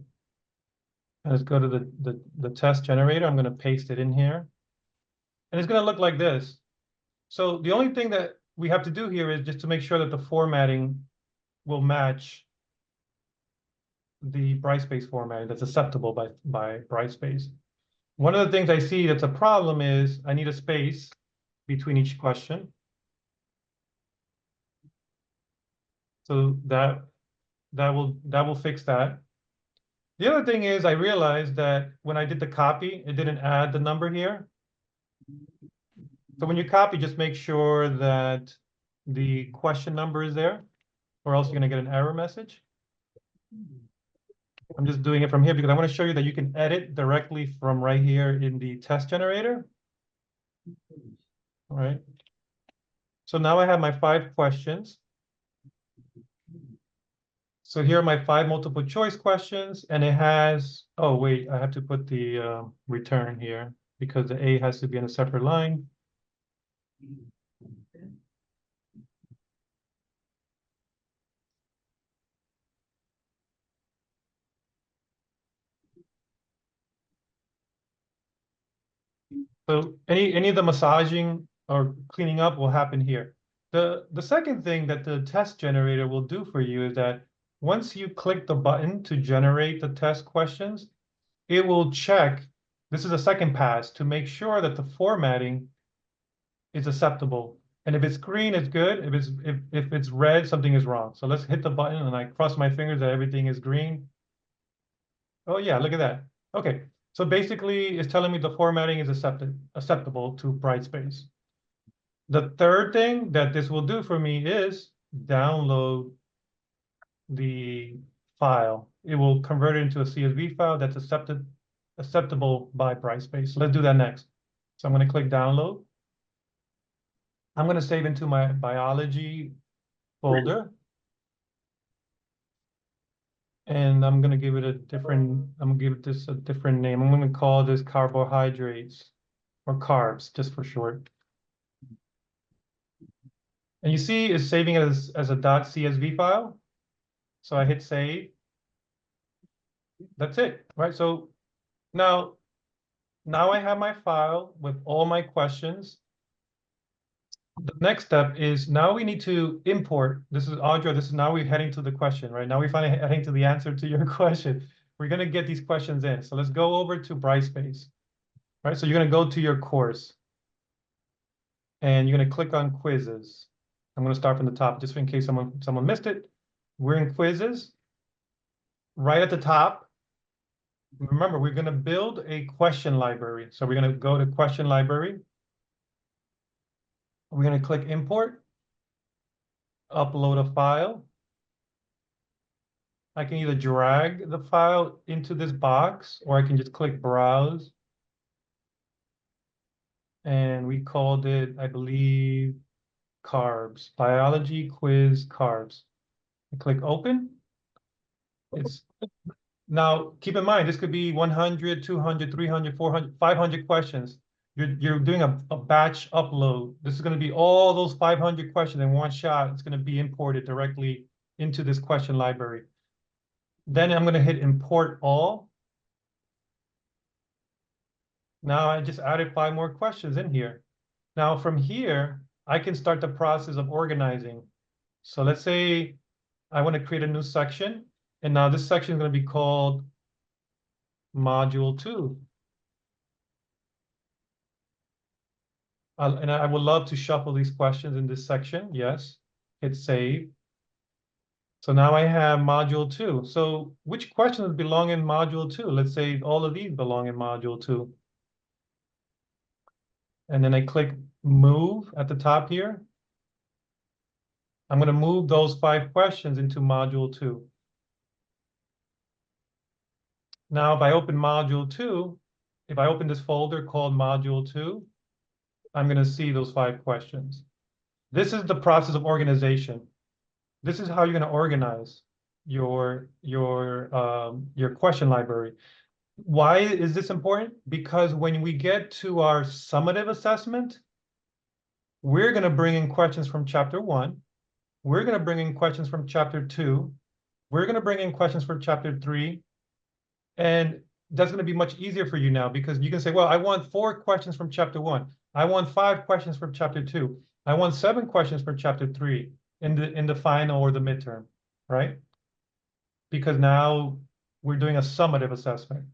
let's go to the test generator. I'm gonna paste it in here. And it's gonna look like this. So the only thing that we have to do here is just to make sure that the formatting will match the Brightspace formatting that's acceptable by Brightspace. One of the things I see that's a problem is I need a space between each question. So that will fix that. The other thing is I realized that when I did the copy, it didn't add the number here. So when you copy, just make sure that the question number is there, or else you're going to get an error message. I'm just doing it from here because I want to show you that you can edit directly from right here in the test generator. All right. So now I have my 5 questions. So here are my 5 multiple choice questions, and it has, oh wait, I have to put the return here because the A has to be in a separate line. So any of the massaging or cleaning up will happen here. The second thing that the test generator will do for you is that once you click the button to generate the test questions, it will check, this is a second pass, to make sure that the formatting is acceptable. And if it's green, it's good. If it's red, something is wrong. So let's hit the button and I cross my fingers that everything is green. Oh yeah, look at that. Okay. So basically, it's telling me the formatting is acceptable to Brightspace. The third thing that this will do for me is download the file. It will convert it into a CSV file that's acceptable by Brightspace. So let's do that next. So I'm going to click download. I'm going to save into my biology folder. And I'm going to give it I'm going to give this a different name. I'm going to call this carbohydrates or carbs, just for short. And you see it's saving it as a .csv file. So I hit save. That's it, right? So now I have my file with all my questions. the next step is now we need to import. This is Audra. This is now we're heading to the question, right? Now we're finally heading to the answer to your question. We're going to get these questions in. So let's go over to Brightspace, right? So you're going to go to your course and you're going to click on quizzes. I'm going to start from the top just in case someone missed it. We're in quizzes. Right at the top, remember, we're going to build a question library. So we're going to go to question library. We're going to click import, upload a file. I can either drag the file into this box or I can just click browse. And we called it, I believe, carbs, biology quiz carbs. I click open. It's now keep in mind, this could be 100, 200, 300, 400, 500 questions. You're doing a batch upload. This is going to be all those 500 questions in one shot. It's going to be imported directly into this question library. Then I'm going to hit import all. Now I just added 5 more questions in here. Now from here, I can start the process of organizing. So let's say I want to create a new section. And now this section is going to be called Module 2. And I would love to shuffle these questions in this section. Yes, hit save. So now I have Module 2. So which questions belong in Module 2? Let's say all of these belong in Module 2. And then I click move at the top here. I'm going to move those 5 questions into Module 2. Now, if I open Module 2, if I open this folder called Module 2, I'm going to see those 5 questions. This is the process of organization. This is how you're going to organize your question library. Why is this important? Because when we get to our summative assessment, we're going to bring in questions from Chapter 1. We're going to bring in questions from Chapter 2. We're going to bring in questions from Chapter 3. And that's going to be much easier for you now because you can say, well, I want 4 questions from Chapter 1. I want 5 questions from Chapter 2. I want 7 questions from Chapter 3 in the final or the midterm, right? Because now we're doing a summative assessment.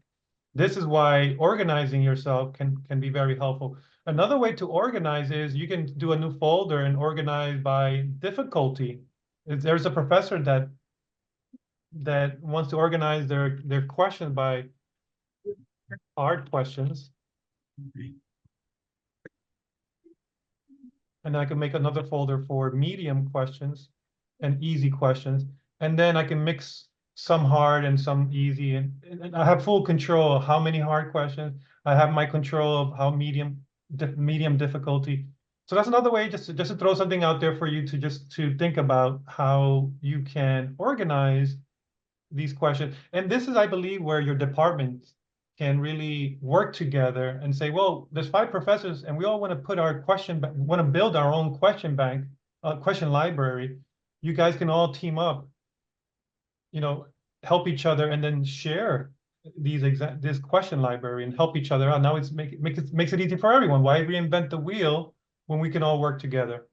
This is why organizing yourself can be very helpful. Another way to organize is you can do a new folder and organize by difficulty. There's a professor that wants to organize their questions by hard questions. And I can make another folder for medium questions and easy questions. And then I can mix some hard and some easy. And I have full control of how many hard questions. I have my control of how medium difficulty. So that's another way just to throw something out there for you to think about how you can organize these questions. And this is, I believe, where your departments can really work together and say, well, there's 5 professors and we all want to put our want to build our own question bank, question library. You guys can all team up, help each other and then share this question library and help each other out. Now makes it easy for everyone. Why reinvent the wheel when we can all work together?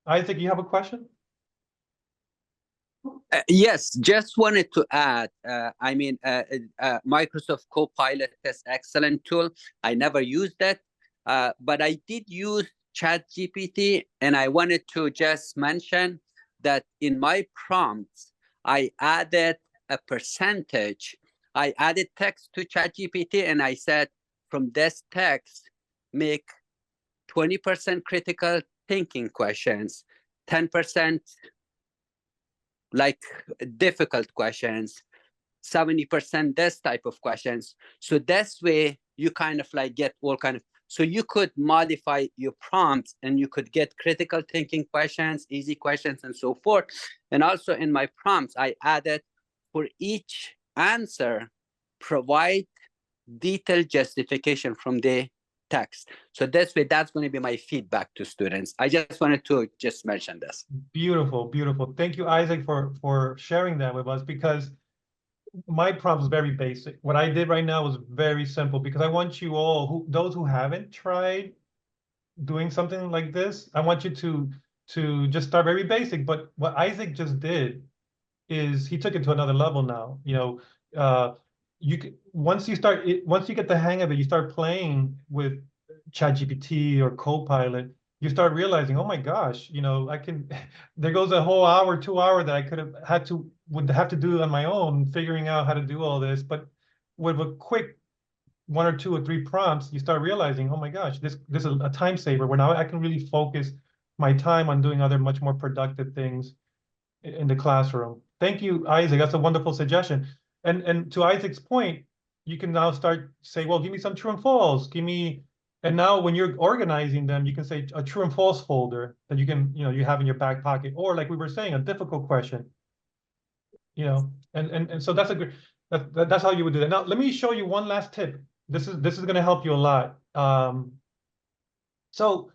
Isaac, you have a question? Yes, just wanted to add, Microsoft Copilot is an excellent tool. I never used it, but I did use ChatGPT, and I wanted to just mention that in my prompts, I added a percentage. I added text to ChatGPT, and I said, from this text, make 20% critical thinking questions, 10% like difficult questions, 70% this type of questions. So this way you kind of like get all kind of, so you could modify your prompts and you could get critical thinking questions, easy questions, and so forth. And also in my prompts, I added for each answer, provide detailed justification from the text. So this way, that's going to be my feedback to students. I just wanted to just mention this. Beautiful, beautiful. Thank you, Isaac, for sharing that with us, because my prompt is very basic. What I did right now was very simple because I want you all, those who haven't tried doing something like this, I want you to just start very basic. But what Isaac just did is he took it to another level now. Once you get the hang of it, you start playing with ChatGPT or Copilot, you start realizing, oh my gosh, I can, there goes a whole hour, 2 hour that I would have to do on my own, figuring out how to do all this. But with a quick 1 or 2 or 3 prompts, you start realizing, oh my gosh, this is a time saver where now I can really focus my time on doing other much more productive things in the classroom. Thank you, Isaac. That's a wonderful suggestion. And to Isaac's point, you can now start say, well, give me some true and false. And now when you're organizing them, you can say a true and false folder that you have in your back pocket, or like we were saying, a difficult question. And so that's that's how you would do that. Now let me show you one last tip. This is going to help you a lot. So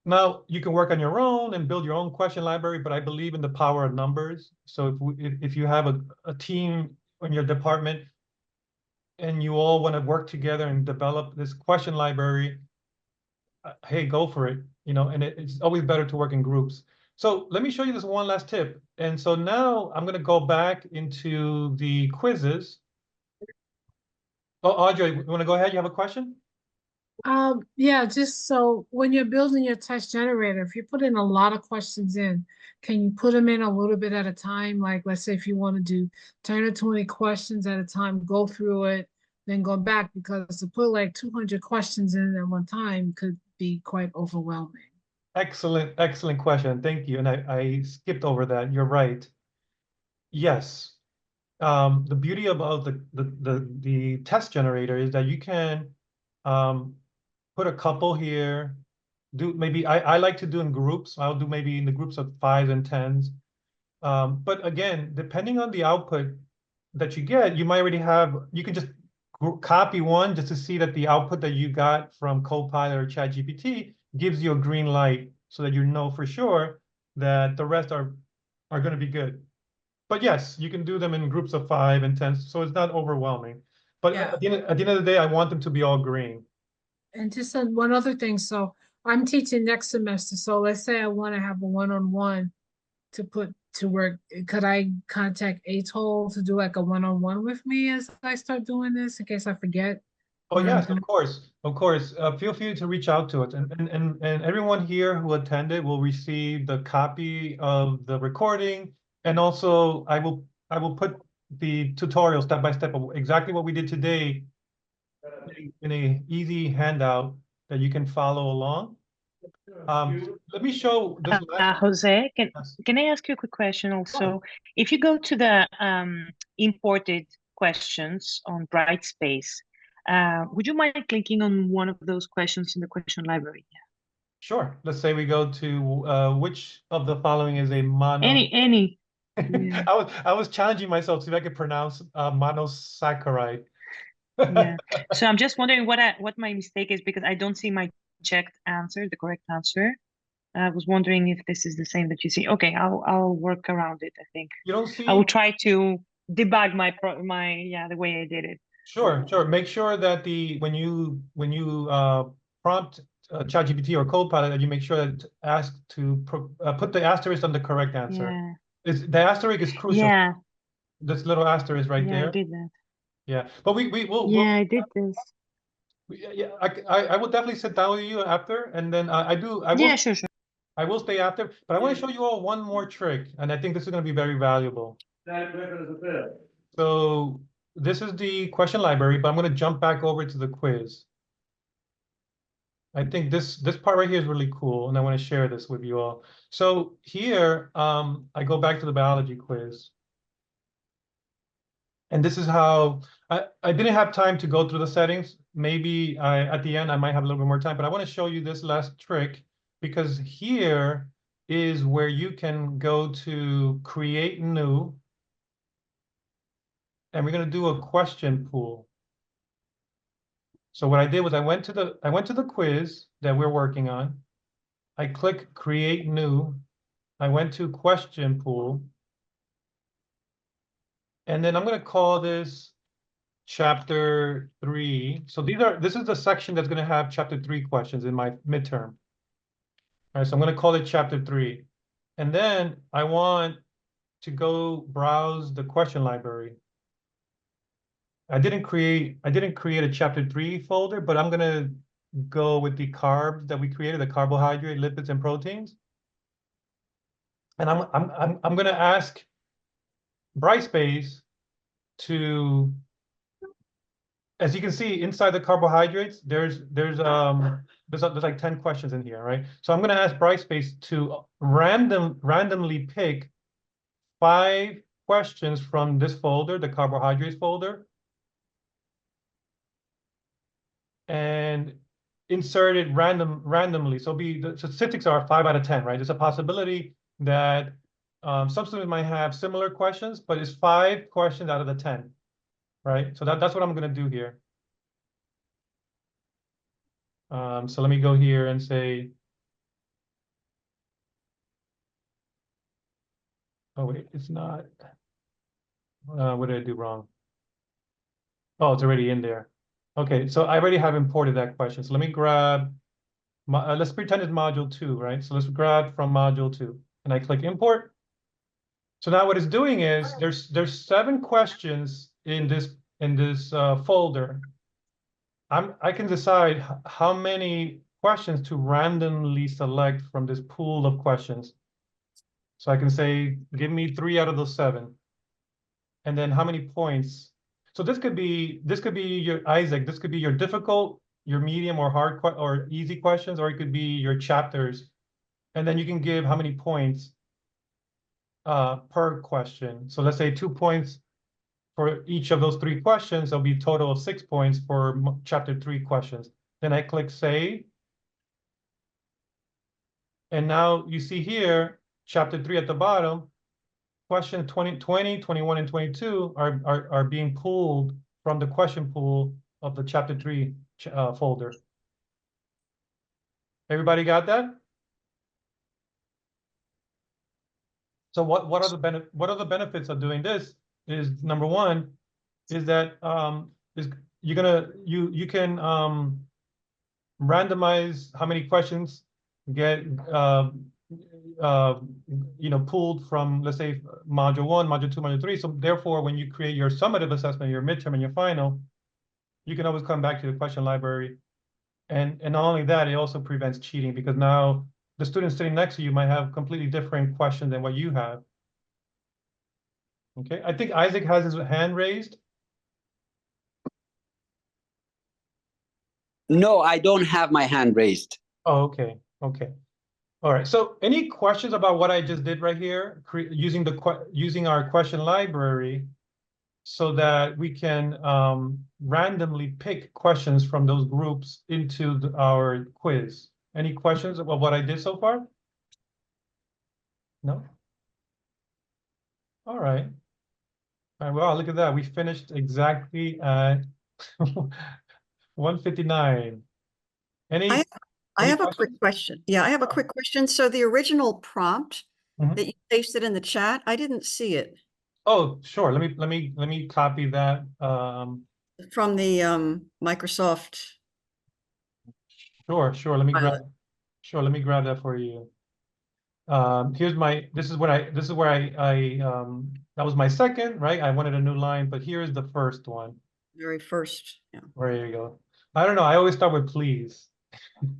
now you can work on your own and build your own question library, but I believe in the power of numbers. So if you have a team in your department and you all want to work together and develop this question library, hey, go for it. And it's always better to work in groups. So let me show you this one last tip. And so now I'm going to go back into the quizzes. Oh, Audrey, you want to go ahead? You have a question? Yeah, just so when you're building your test generator, if you put in a lot of questions in, can you put them in a little bit at a time? Like, let's say if you want to do 10 or 20 questions at a time, go through it, then go back, because to put like 200 questions in at one time could be quite overwhelming. Excellent question. Thank you. And I skipped over that. You're right. Yes. The beauty about the test generator is that you can put a couple here. I like to do in groups. I'll do maybe in the groups of 5 and 10s. But again, depending on the output that you get, you might already you can just copy one just to see that the output that you got from Copilot or ChatGPT gives you a green light, so that you know for sure that the rest are going to be good. But yes, you can do them in groups of 5 and 10, so it's not overwhelming. But Yeah. at the end of the day, I want them to be all green. And just one other thing. So I'm teaching next semester. So let's say I want to have a one-on-one to put to work. Could I contact ATOL to do like a one-on-one with me as I start doing this in case I forget? Oh yes, of course, of course. Feel free to reach out to us, and everyone here who attended will receive the copy of the recording, and also I will put the tutorial step by step of exactly what we did today in a easy handout that you can follow along. Let me show this last. Jose, Yes. can I ask you a quick question also? If you go to the imported questions on Brightspace, would you mind clicking on one of those questions in the question library? Sure. Let's say we go to which of the following is a mono. Any. Yeah. I was challenging myself to see if I could pronounce monosaccharide. Yeah. So I'm just wondering what my mistake is, because I don't see my checked answer, the correct answer. I was wondering if this is the same that you see. Okay, I'll work around it, I think. You don't see? I will try to debug the way I did it. Sure. Make sure that when you prompt ChatGPT or Copilot, that you make sure that ask to put the asterisk on the correct answer. Yeah. The asterisk is crucial. Yeah. This little asterisk right there. I did that. Yeah, but we'll. Yeah, I did this. Yeah, I will definitely sit down with you after, and then I will. Yeah, sure. I will stay after, but I want to show you all one more trick, and I think this is going to be very valuable. So this is the question library, but I'm going to jump back over to the quiz. I think this part right here is really cool, and I want to share this with you all. So here, I go back to the biology quiz. And this is how I didn't have time to go through the settings. Maybe at the end I might have a little bit more time, but I want to show you this last trick, because here is where you can go to create new, and we're going to do a question pool. So what I did was I went to the quiz that we're working on. I click create new. I went to question pool. And then I'm going to call this chapter 3. So this is the section that's going to have chapter 3 questions in my midterm. All right, so I'm going to call it chapter 3. And then I want to go browse the question library. I didn't create a chapter 3 folder, but I'm going to go with the carbs that we created, the carbohydrate, lipids, and proteins. And I'm going to ask Brightspace to, as you can see inside the carbohydrates, there's like 10 questions in here, right? So I'm going to ask Brightspace to randomly pick 5 questions from this folder, the carbohydrates folder, and insert it randomly. So the statistics are 5 out of 10, right? There's a possibility that some students might have similar questions, but it's 5 questions out of the 10, right? So that's what I'm going to do here. So let me go here and say, oh wait, it's not. What did I do wrong? Oh, it's already in there. Okay, so I already have imported that question. So let me grab, let's pretend it's module 2, right? So let's grab from module 2, and I click import. So now what it's doing is there's 7 questions in this folder. I can decide how many questions to randomly select from this pool of questions. So I can say, give me 3 out of those 7. And then how many points? So this could be your Isaac, this could be your difficult, your medium or hard or easy questions, or it could be your chapters. And then you can give how many points per question. So let's say 2 points for each of those 3 questions. There'll be a total of 6 points for chapter 3 questions. Then I click save. And now you see here, chapter 3 at the bottom, question 20, 21, and 22 are being pulled from the question pool of the chapter 3 folder. Everybody got that? So what are the benefits of doing this? Is number one is that you can randomize how many questions get pulled from, let's say, module 1, module 2, module 3. So therefore, when you create your summative assessment, your midterm, and your final, you can always come back to the question library. And not only that, it also prevents cheating, because now the student sitting next to you might have completely different questions than what you have. Okay, I think Isaac has his hand raised. No, I don't have my hand raised. Oh, okay, okay. All right, so any questions about what I just did right here, using our question library so that we can randomly pick questions from those groups into our quiz? Any questions about what I did so far? No? All right. All right, well, look at that. We finished exactly at 1:59. I Any have a quick question. Yeah, I have a quick question. So the original prompt Mhm. that you pasted in the chat, I didn't see it Oh, sure. Let me copy that. from the Microsoft. Sure. Let me Pilot. grab that for you. This is where that was my second, right? I wanted a new line, but here is the first one. Very first. Yeah. There you go. I don't know. I always start with please.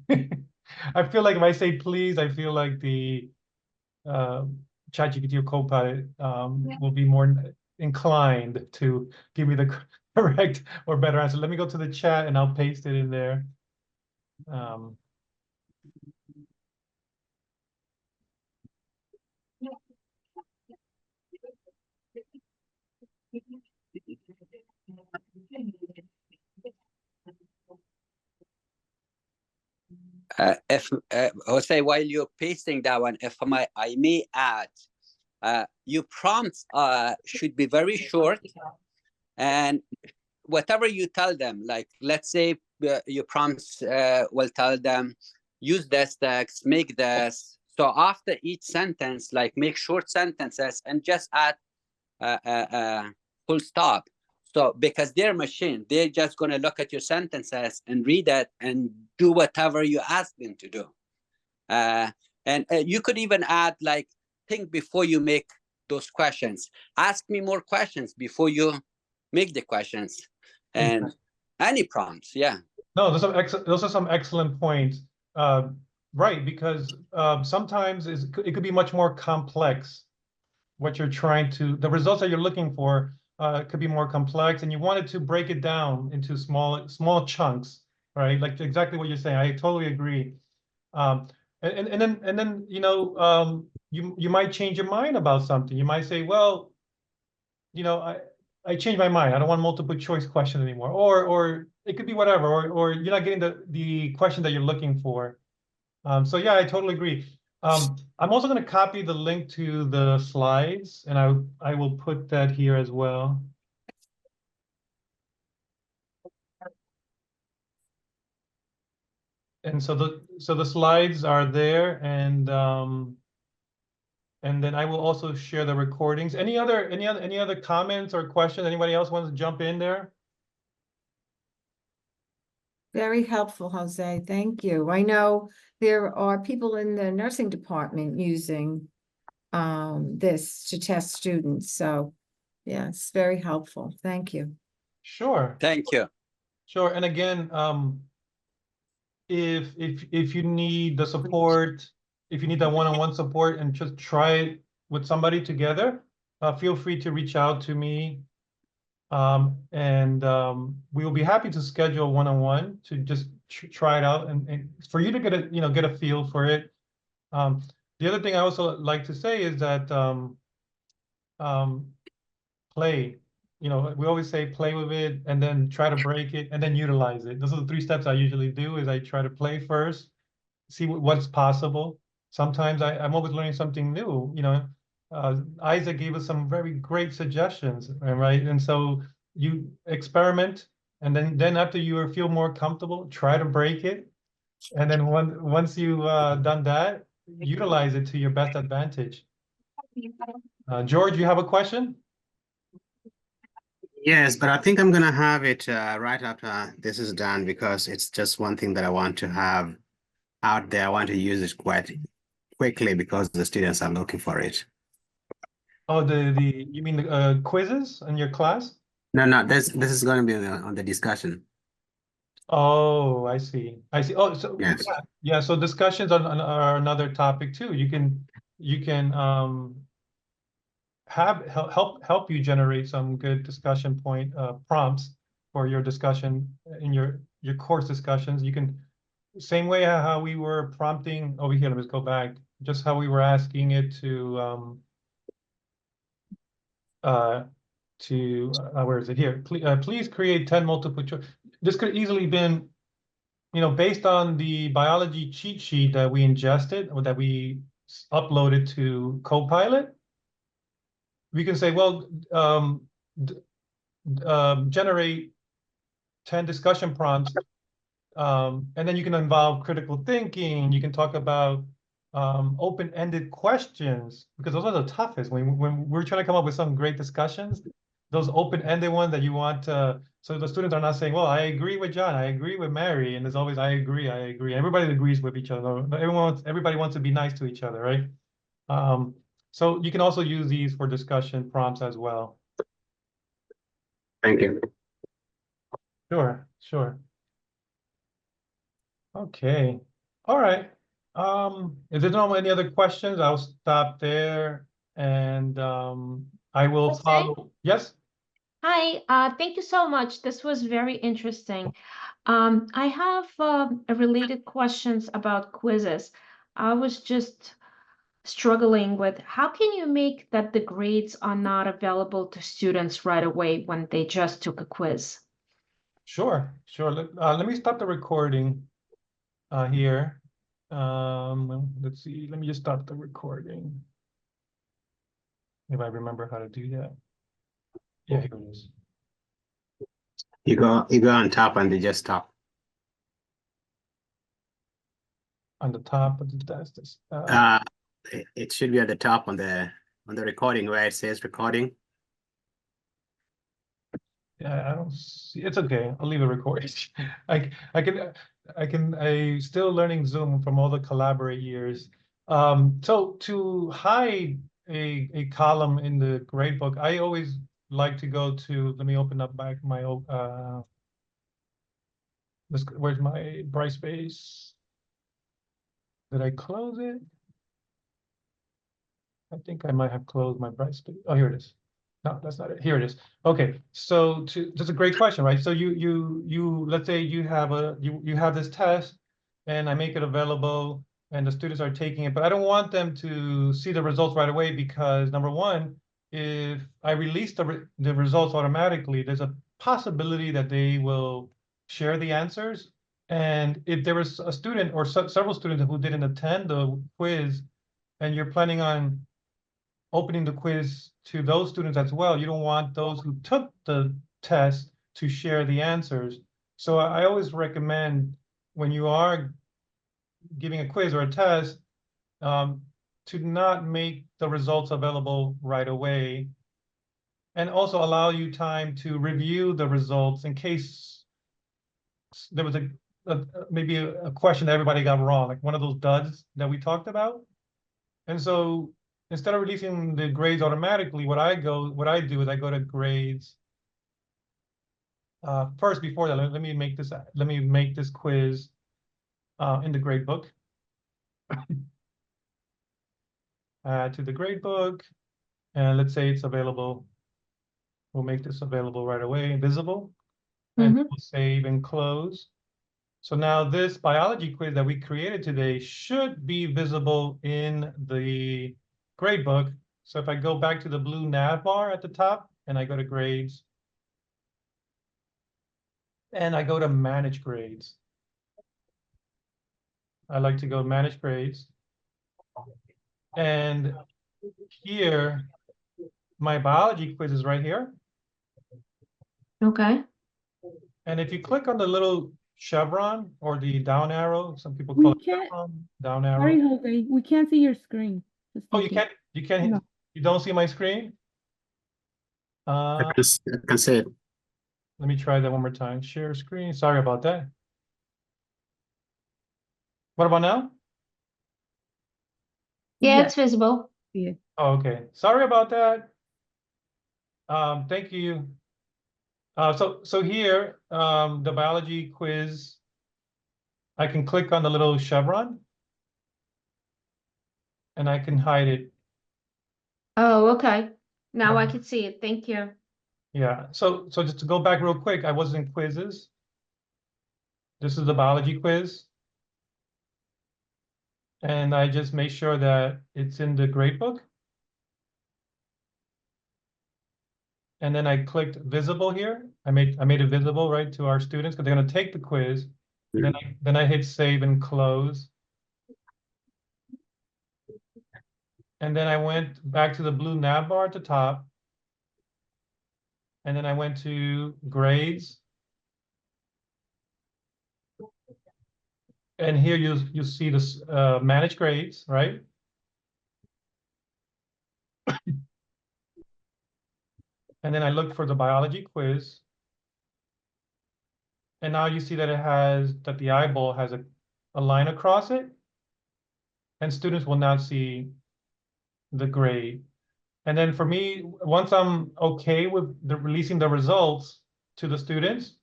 I feel like if I say please, I feel like the ChatGPT or Copilot will be more inclined to give me the correct or better answer. Let me go to the chat and I'll paste it in there. If Jose, while you're pasting that one, if I may add, your prompts should be very short, and whatever you tell them, like let's say your prompts will tell them, use this text, make this. So after each sentence, like make short sentences and just add full stop. So because they're machine, they're just going to look at your sentences and read it and do whatever you ask them to do. And you could even add like, think before you make those questions. Ask me more questions before you make the questions, and any prompts. Yeah. No, those are some excellent points. Right, because sometimes it could be much more complex. What you're trying to, the results that you're looking for could be more complex, and you wanted to break it down into small chunks, right? Like exactly what you're saying. I totally agree. And then you might change your mind about something. You might say, well, I changed my mind. I don't want multiple choice questions anymore. Or it could be whatever, or you're not getting the question that you're looking for. So yeah, I totally agree. I'm also going to copy the link to the slides, and I will put that here as well. And so the slides are there, and then I will also share the recordings. Any other comments or questions? Anybody else wants to jump in there? Very helpful, Jose. Thank you. I know there are people in the nursing department using this to test students. So yeah, it's very helpful. Thank you. Sure. Thank you. Sure. And again, if you need the support, if you need that one-on-one support and just try it with somebody together, feel free to reach out to me. And we will be happy to schedule one-on-one to just try it out and for you to get a feel for it. The other thing I also like to say is that play. We always say play with it and then try to break it and then utilize it. Those are the 3 steps I usually do. Is I try to play first, see what's possible. Sometimes I'm always learning something new. Isaac gave us some very great suggestions, right? And so you experiment, and then after you feel more comfortable, try to break it, and then once you've done that, utilize it to your best advantage. George, you have a question? Yes, but I think I'm gonna have it right after this is done because it's just one thing that I want to have out there. I want to use it quite quickly because the students are looking for it. Oh, you mean the quizzes in your class? No, this is going to be on the discussion. Oh, I see. Oh, so Yes. yeah. So discussions are another topic too. You can help you generate some good discussion point prompts for your discussion in your course discussions. You can same way how we were prompting over here. Let me just go back. Just how we were asking it to where is it here? Please create 10 multiple choice. This could easily been, based on the biology cheat sheet that we ingested or that we uploaded to Copilot. We can say, well, generate 10 discussion prompts, and then you can involve critical thinking. You can talk about open-ended questions, because those are the toughest. When we're trying to come up with some great discussions, those open-ended ones that you want to, so the students are not saying, well, I agree with John, I agree with Mary, and there's always, I agree. Everybody agrees with each other. Everybody wants to be nice to each other, right? So you can also use these for discussion prompts as well. Thank you. Sure. Okay. All right. If there's no any other questions, I'll stop there, and I will Jose? follow. Yes? Hi, thank you so much. This was very interesting. I have a related questions about quizzes. I was just struggling with how can you make that the grades are not available to students right away when they just took a quiz? Sure. Let me stop the recording here. Let's see. Let me just stop the recording. If I remember how to do that. Yeah, here it is. You go on top and they just stop. On the top of the desk. It should be at the top on the recording where it says recording. Yeah, I don't see. It's okay. I'll leave a recording. I can. I still learning Zoom from all the Collaborate years. So to hide a column in the gradebook, I always like to go to, let me open up back my, where's my Brightspace? Did I close it? I think I might have closed my Brightspace. Oh, here it is. No, that's not it. Here it is. Okay, so that's a great question, right? So let's say you have this test, and I make it available, and the students are taking it, but I don't want them to see the results right away because number one, if I release the results automatically, there's a possibility that they will share the answers. And if there was a student or several students who didn't attend the quiz, and you're planning on opening the quiz to those students as well, you don't want those who took the test to share the answers. So I always recommend when you are giving a quiz or a test, to not make the results available right away, and also allow you time to review the results in case there was maybe a question that everybody got wrong, like one of those duds that we talked about. And so instead of releasing the grades automatically, what I do is I go to grades. First, before that, let me make this quiz in the grade book. Add to the grade book, and let's say it's available. We'll make this available right away, visible, and we'll save and close. So now this biology quiz that we created today should be visible in the grade book. So if I go back to the blue nav bar at the top and I go to grades and I go to manage grades. I like to go manage grades. And here, my biology quiz is right here. Okay. And if you click on the little chevron or the down arrow, some people call it chevron, down arrow. Sorry, Jose, we can't see your screen. Oh, you can't, No. you don't see my screen? I can see it. Let me try that one more time. Share screen. Sorry about that. What about now? Yeah, it's visible. Yeah. Oh, okay. Sorry about that. Thank you. So here, the biology quiz, I can click on the little chevron and I can hide it. Oh, okay. Now I can see it. Thank you. Yeah. So just to go back real quick, I was in quizzes. This is the biology quiz. And I just make sure that it's in the gradebook. And then I clicked visible here. I made it visible, right, to our students because they're going to take the quiz. And then I hit save and close. And then I went back to the blue nav bar at the top. And then I went to grades. And here you see this manage grades, right? And then I look for the biology quiz. And now you see that that the eyeball has a line across it. And students will now see the grade. And then for me, once I'm okay with releasing the results to the students,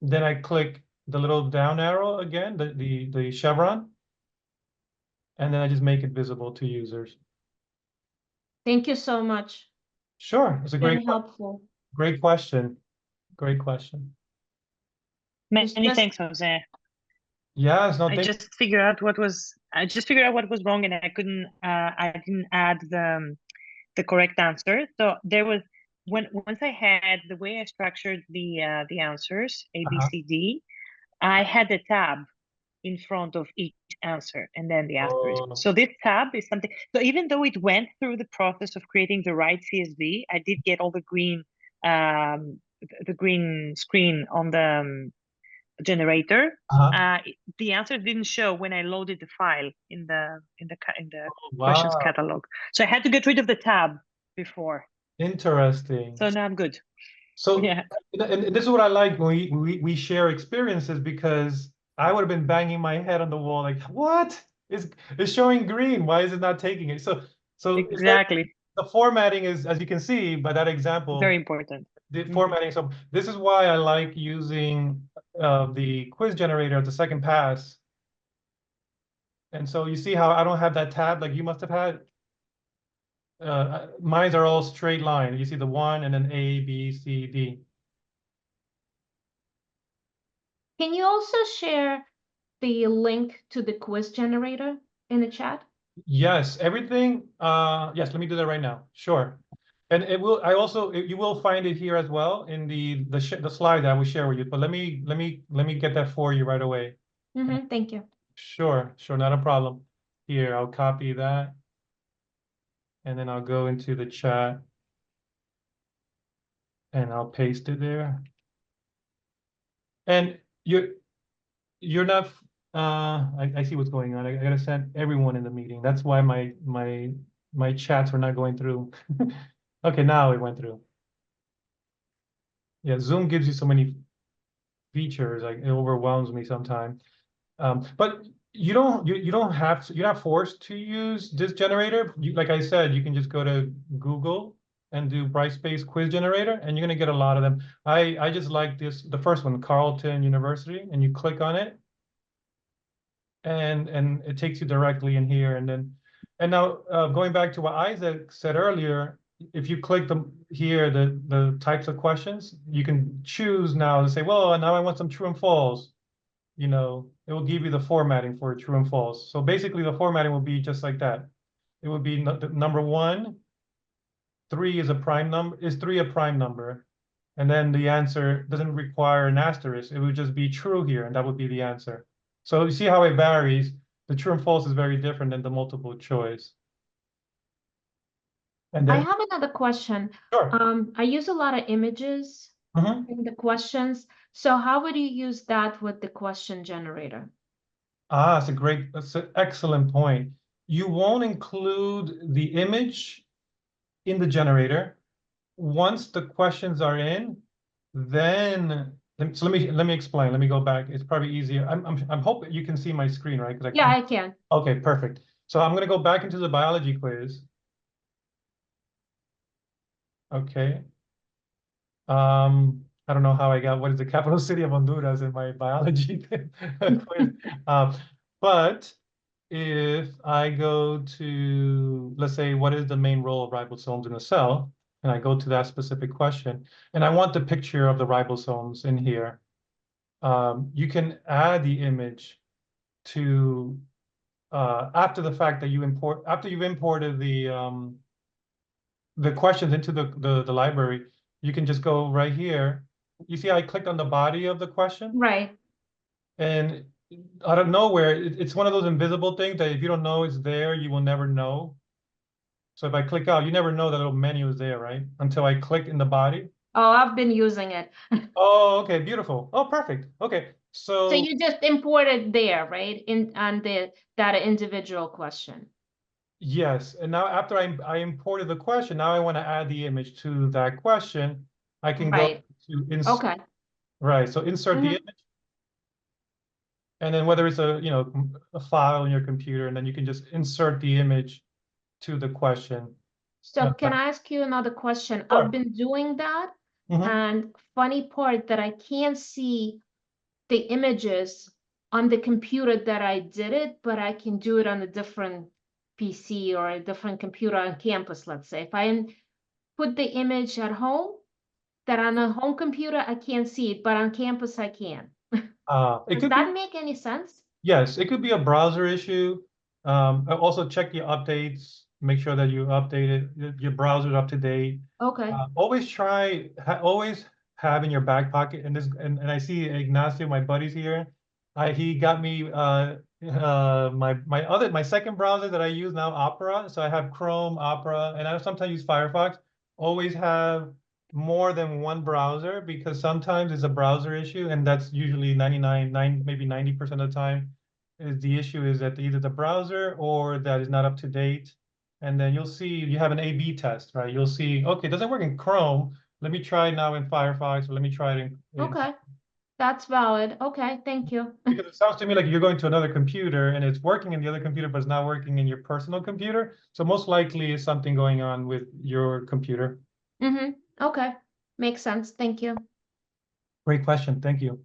then I click the little down arrow again, the chevron, and then I just make it visible to users. Thank you so much. Sure, it's a Very helpful. Great question. Great question. Many thanks, Jose. Yes, no, I just figured out what was wrong, and I didn't add the correct answer. So there was once I had the way I structured the answers A, B, C, D, I had a tab in front of each answer and then the asterisk. So this tab is something. So even though it went through the process of creating the right CSV, I did get all the green screen on the generator. The answer didn't show when I loaded the file in the questions catalog. So I had to get rid of the tab before. Interesting. So now I'm good. So, Yeah. and this is what I like when we share experiences, because I would have been banging my head on the wall like, what? It's showing green. Why is it not taking it? So it's like Exactly. the formatting is, as you can see by that Very example, important. the Mhm. formatting. So this is why I like using the quiz generator at the second pass. And so you see how I don't have that tab like you must have had. Mine are all straight line. You see the one and then A, B, C, D. Can you also share the link to the quiz generator in the chat? Yes, everything. Yes, let me do that right now. Sure. And it will. You will find it here as well in the slide that I will share with you. But let me get that for you right away. Thank you. Sure, not a problem. Here, I'll copy that, and then I'll go into the chat, and I'll paste it there. And you're not. I see what's going on. I gotta send everyone in the meeting. That's why my chats were not going through. Okay, now it went through. Yeah, Zoom gives you so many features, like it overwhelms me sometimes. But you don't have to, you're not forced to use this generator. Like I said, you can just go to Google and do Brightspace Quiz Generator, and you're gonna get a lot of them. I just like the first one, Carleton University, and you click on it, and it takes you directly in here. And now going back to what Isaac said earlier, if you click the types of questions, you can choose now to say, well, now I want some true and false. You know, it will give you the formatting for true and false. So basically the formatting will be just like that. It would be number 1, 3 is a prime number, is 3 a prime number? And then the answer doesn't require an asterisk. It would just be true here, and that would be the answer. So you see how it varies. The true and false is very different than the multiple choice. And I then, have another question. sure. I use a lot of images in the questions. So how would you use that with the question generator? That's an excellent point. You won't include the image in the generator. Once the questions are in, then so let me explain. Let me go back. It's probably easier. I'm hoping you can see my screen, right? Yeah, I can. Okay, perfect. So I'm gonna go back into the biology quiz. Okay. I don't know how I got what is the capital city of Honduras in my biology quiz. But if I go to, let's say, what is the main role of ribosomes in a cell? And I go to that specific question, and I want the picture of the ribosomes in here. You can add the image to after the fact that after you've imported the questions into the library, you can just go right here. You see, I clicked on the body of the question, Right. and out of nowhere, it's one of those invisible things that if you don't know it's there, you will never know. So if I click out, you never know that little menu is there, right? Until I click in the body. Oh, I've been using it. Oh, okay, beautiful. Oh, perfect. Okay, So so you just import it there, right? On that individual question. yes, and now after I imported the question, now I want to add the image to that question. I can go Right. to insert. Okay. Right, so insert the image, and then whether it's a file in your computer, and then you can just insert the image to the question. So can I ask you another question? Sure. I've been doing that, Mhm. and funny part that I can't see the images on the computer that I did it, but I can do it on a different PC or a different computer on campus, let's say. If I put the image at home, that on a home computer, I can't see it, but on campus, I can. It Does could that be, make any sense? yes, it could be a browser issue. Also check your updates, make sure that you updated your browser's up to date. Okay. Always have in your back pocket, and I see Ignacio, my buddy's here. He got me my second browser that I use now, Opera. So I have Chrome, Opera, and I sometimes use Firefox. Always have more than one browser, because sometimes it's a browser issue, and that's usually maybe 90% of the time. The issue is that either the browser or that is not up to date. And then you'll see you have an A/B test, right? You'll see, okay, it doesn't work in Chrome, let me try now in Firefox, or let me try it in Okay, that's valid. Okay, thank you. because it sounds to me like you're going to another computer and it's working in the other computer, but it's not working in your personal computer. So most likely it's something going on with your computer. Mm-hmm. Okay, makes sense. Thank you. Great question. Thank you.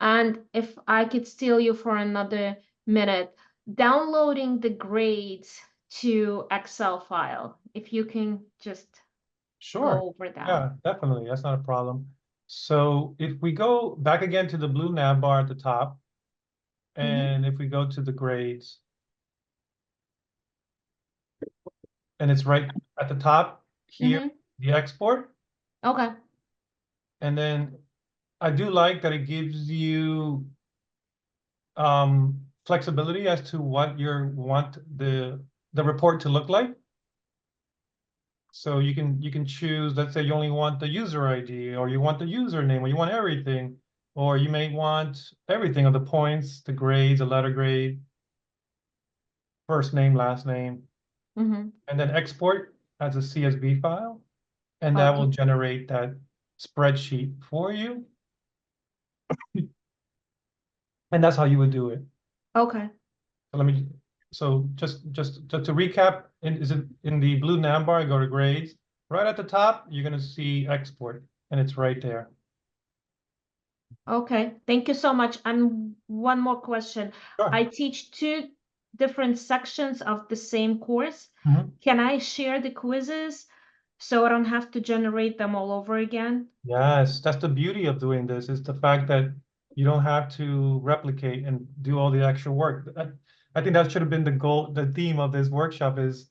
And if I could steal you for another minute, downloading the grades to Excel file, if you can just Sure. go over that. Yeah, definitely. That's not a problem. So if we go back again to the blue nav bar at the top, and if we go to the grades, and it's right at the top here, the export, Okay. and then I do like that it gives you flexibility as to what you want the report to look like. So you can choose, let's say you only want the user ID, or you want the username, or you want everything, or you may want everything of the points, the grades, the letter grade, first name, last name, Mm-hmm. and then export as a CSV file, and that will generate that spreadsheet for you. And that's how you would do it. Okay. So let me, so just to recap, is it in the blue nav bar, go to grades. Right at the top, you're gonna see export, and it's right there. Okay, thank you so much. And one more question. Sure. I teach 2 different sections of the same course. Mhm. Can I share the quizzes so I don't have to generate them all over again? Yes, that's the beauty of doing this, is the fact that you don't have to replicate and do all the extra work. I think that should have been the goal, the theme of this workshop is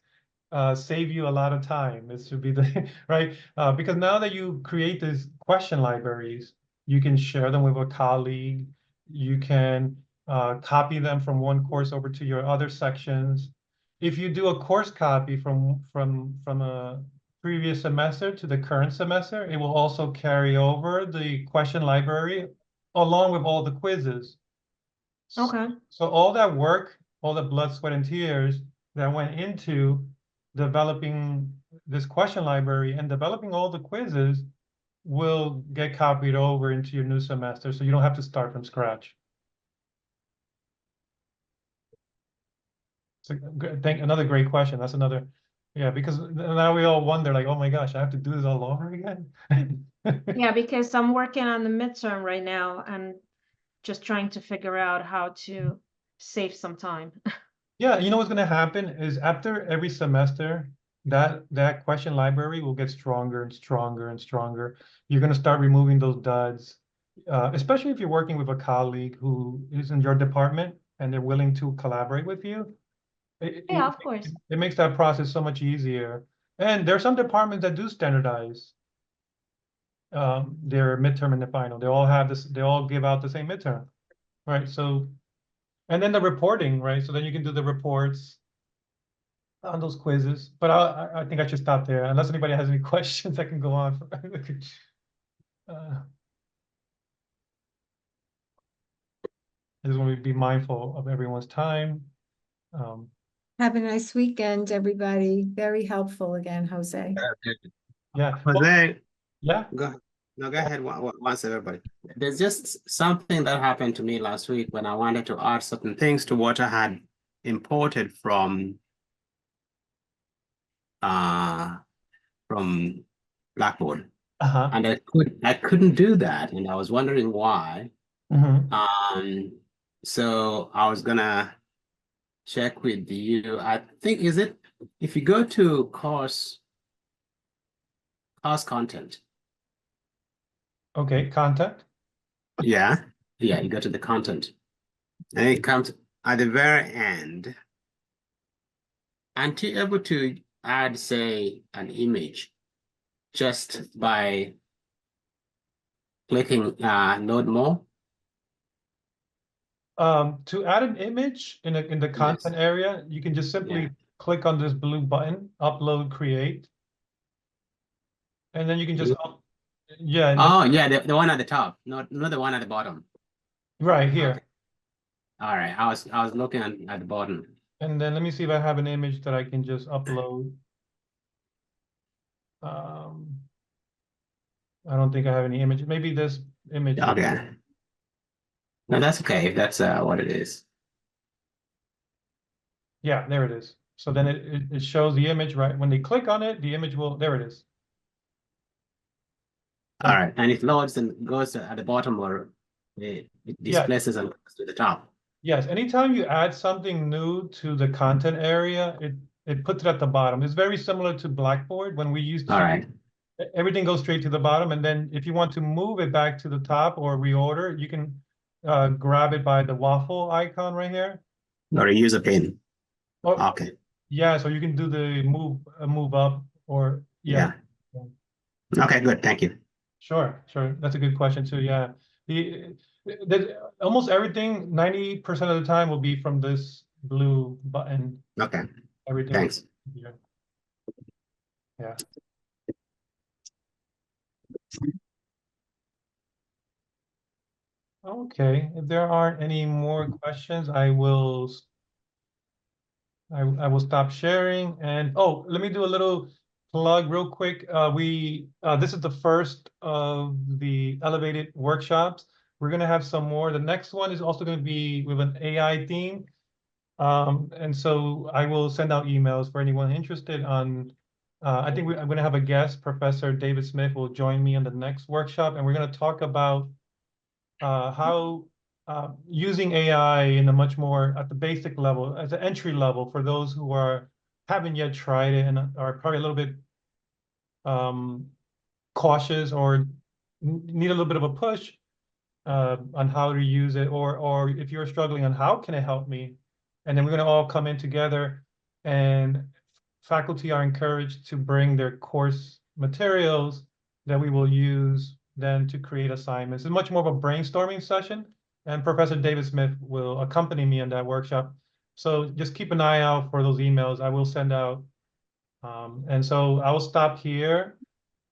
save you a lot of time. This should be the right, because now that you create these question libraries, you can share them with a colleague. You can copy them from one course over to your other sections. If you do a course copy from a previous semester to the current semester, it will also carry over the question library along with all the quizzes. Okay. So all that work, all the blood, sweat, and tears that went into developing this question library and developing all the quizzes will get copied over into your new semester, so you don't have to start from scratch. So, another great question. That's another, yeah, because now we all wonder, like, oh my gosh, I have to do this all over again. Yeah, because I'm working on the midterm right now and just trying to figure out how to save some time. Yeah, you know what's going to happen is after every semester, that question library will get stronger and stronger and stronger. You're going to start removing those duds, especially if you're working with a colleague who is in your department and they're willing to collaborate with you. Yeah, of course. It makes that process so much easier. And there are some departments that do standardize their midterm and the final. They all have this, they all give out the same midterm, right? So, and then the reporting, right? So then you can do the reports on those quizzes, but I think I should stop there unless anybody has any questions. I can go on. I just want to be mindful of everyone's time. Have a nice weekend, everybody. Very helpful again, Jose. Yeah. Jose, Yeah. go ahead once, everybody. There's just something that happened to me last week when I wanted to add certain things to what I had imported from Blackboard. And I couldn't do that, and I was wondering why. So I was gonna check with you. I think, is it, if you go to course content. Okay, content. Yeah, you go to the content, and it comes at the very end. Aren't you able to add, say, an image just by clicking load more? To add an image in the content area, you can just simply click on this blue button, upload, create, and then you can just Oh, yeah, the one at the top, not the one at the bottom. Right here. Okay. All right, I was looking at the bottom. And then let me see if I have an image that I can just upload. I don't think I have any image. Maybe this image. Okay. No, that's okay. If that's what it is. Yeah, there it is. So then it shows the image, right? When they click on it, the image will, there it is. All right, and it loads and goes at the bottom, or it displaces and goes to the top. Yes, anytime you add something new to the content area, it puts it at the bottom. It's very similar to Blackboard when we used to. All right. Everything goes straight to the bottom, and then if you want to move it back to the top or reorder, you can grab it by the waffle icon right here. Or a user pin. Or, Okay. yeah, so you can do the move up or yeah. Okay, good. Thank you. Sure. That's a good question too. Yeah. Almost everything, 90% of the time will be from this blue button. Okay. Everything. Thanks. Yeah. Okay. If there aren't any more questions, I will stop sharing. And oh, let me do a little plug real quick. This is the first of the elevatED workshops. We're going to have some more. The next one is also going to be with an AI theme. And so I will send out emails for anyone interested on, I think I'm going to have a guest, Professor David Smith will join me on the next workshop, and we're going to talk about how using AI in a much more at the basic level, as an entry level for those who haven't yet tried it and are probably a little bit cautious or need a little bit of a push on how to use it, or if you're struggling on how can it help me, and then we're going to all come in together, and faculty are encouraged to bring their course materials that we will use then to create assignments. It's much more of a brainstorming session, and Professor David Smith will accompany me in that workshop. So just keep an eye out for those emails I will send out. And so I will stop here,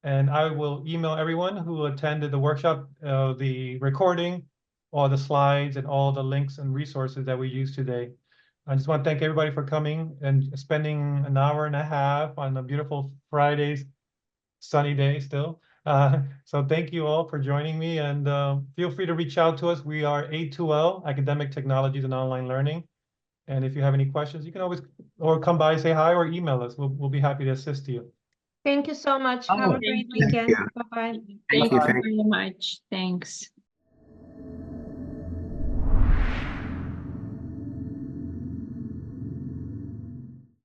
and I will email everyone who attended the workshop, the recording, all the slides, and all the links and resources that we used today. I just want to thank everybody for coming and spending an hour and a half on a beautiful Friday's sunny day still. So thank you all for joining me, and feel free to reach out to us. We are A2L, Academic Technologies and Online Learning. And if you have any questions, you can always come by, say hi, or email us. We'll be happy to assist you. Thank you so much. Have a great weekend. Bye-bye. Thank you. Very much. Thanks.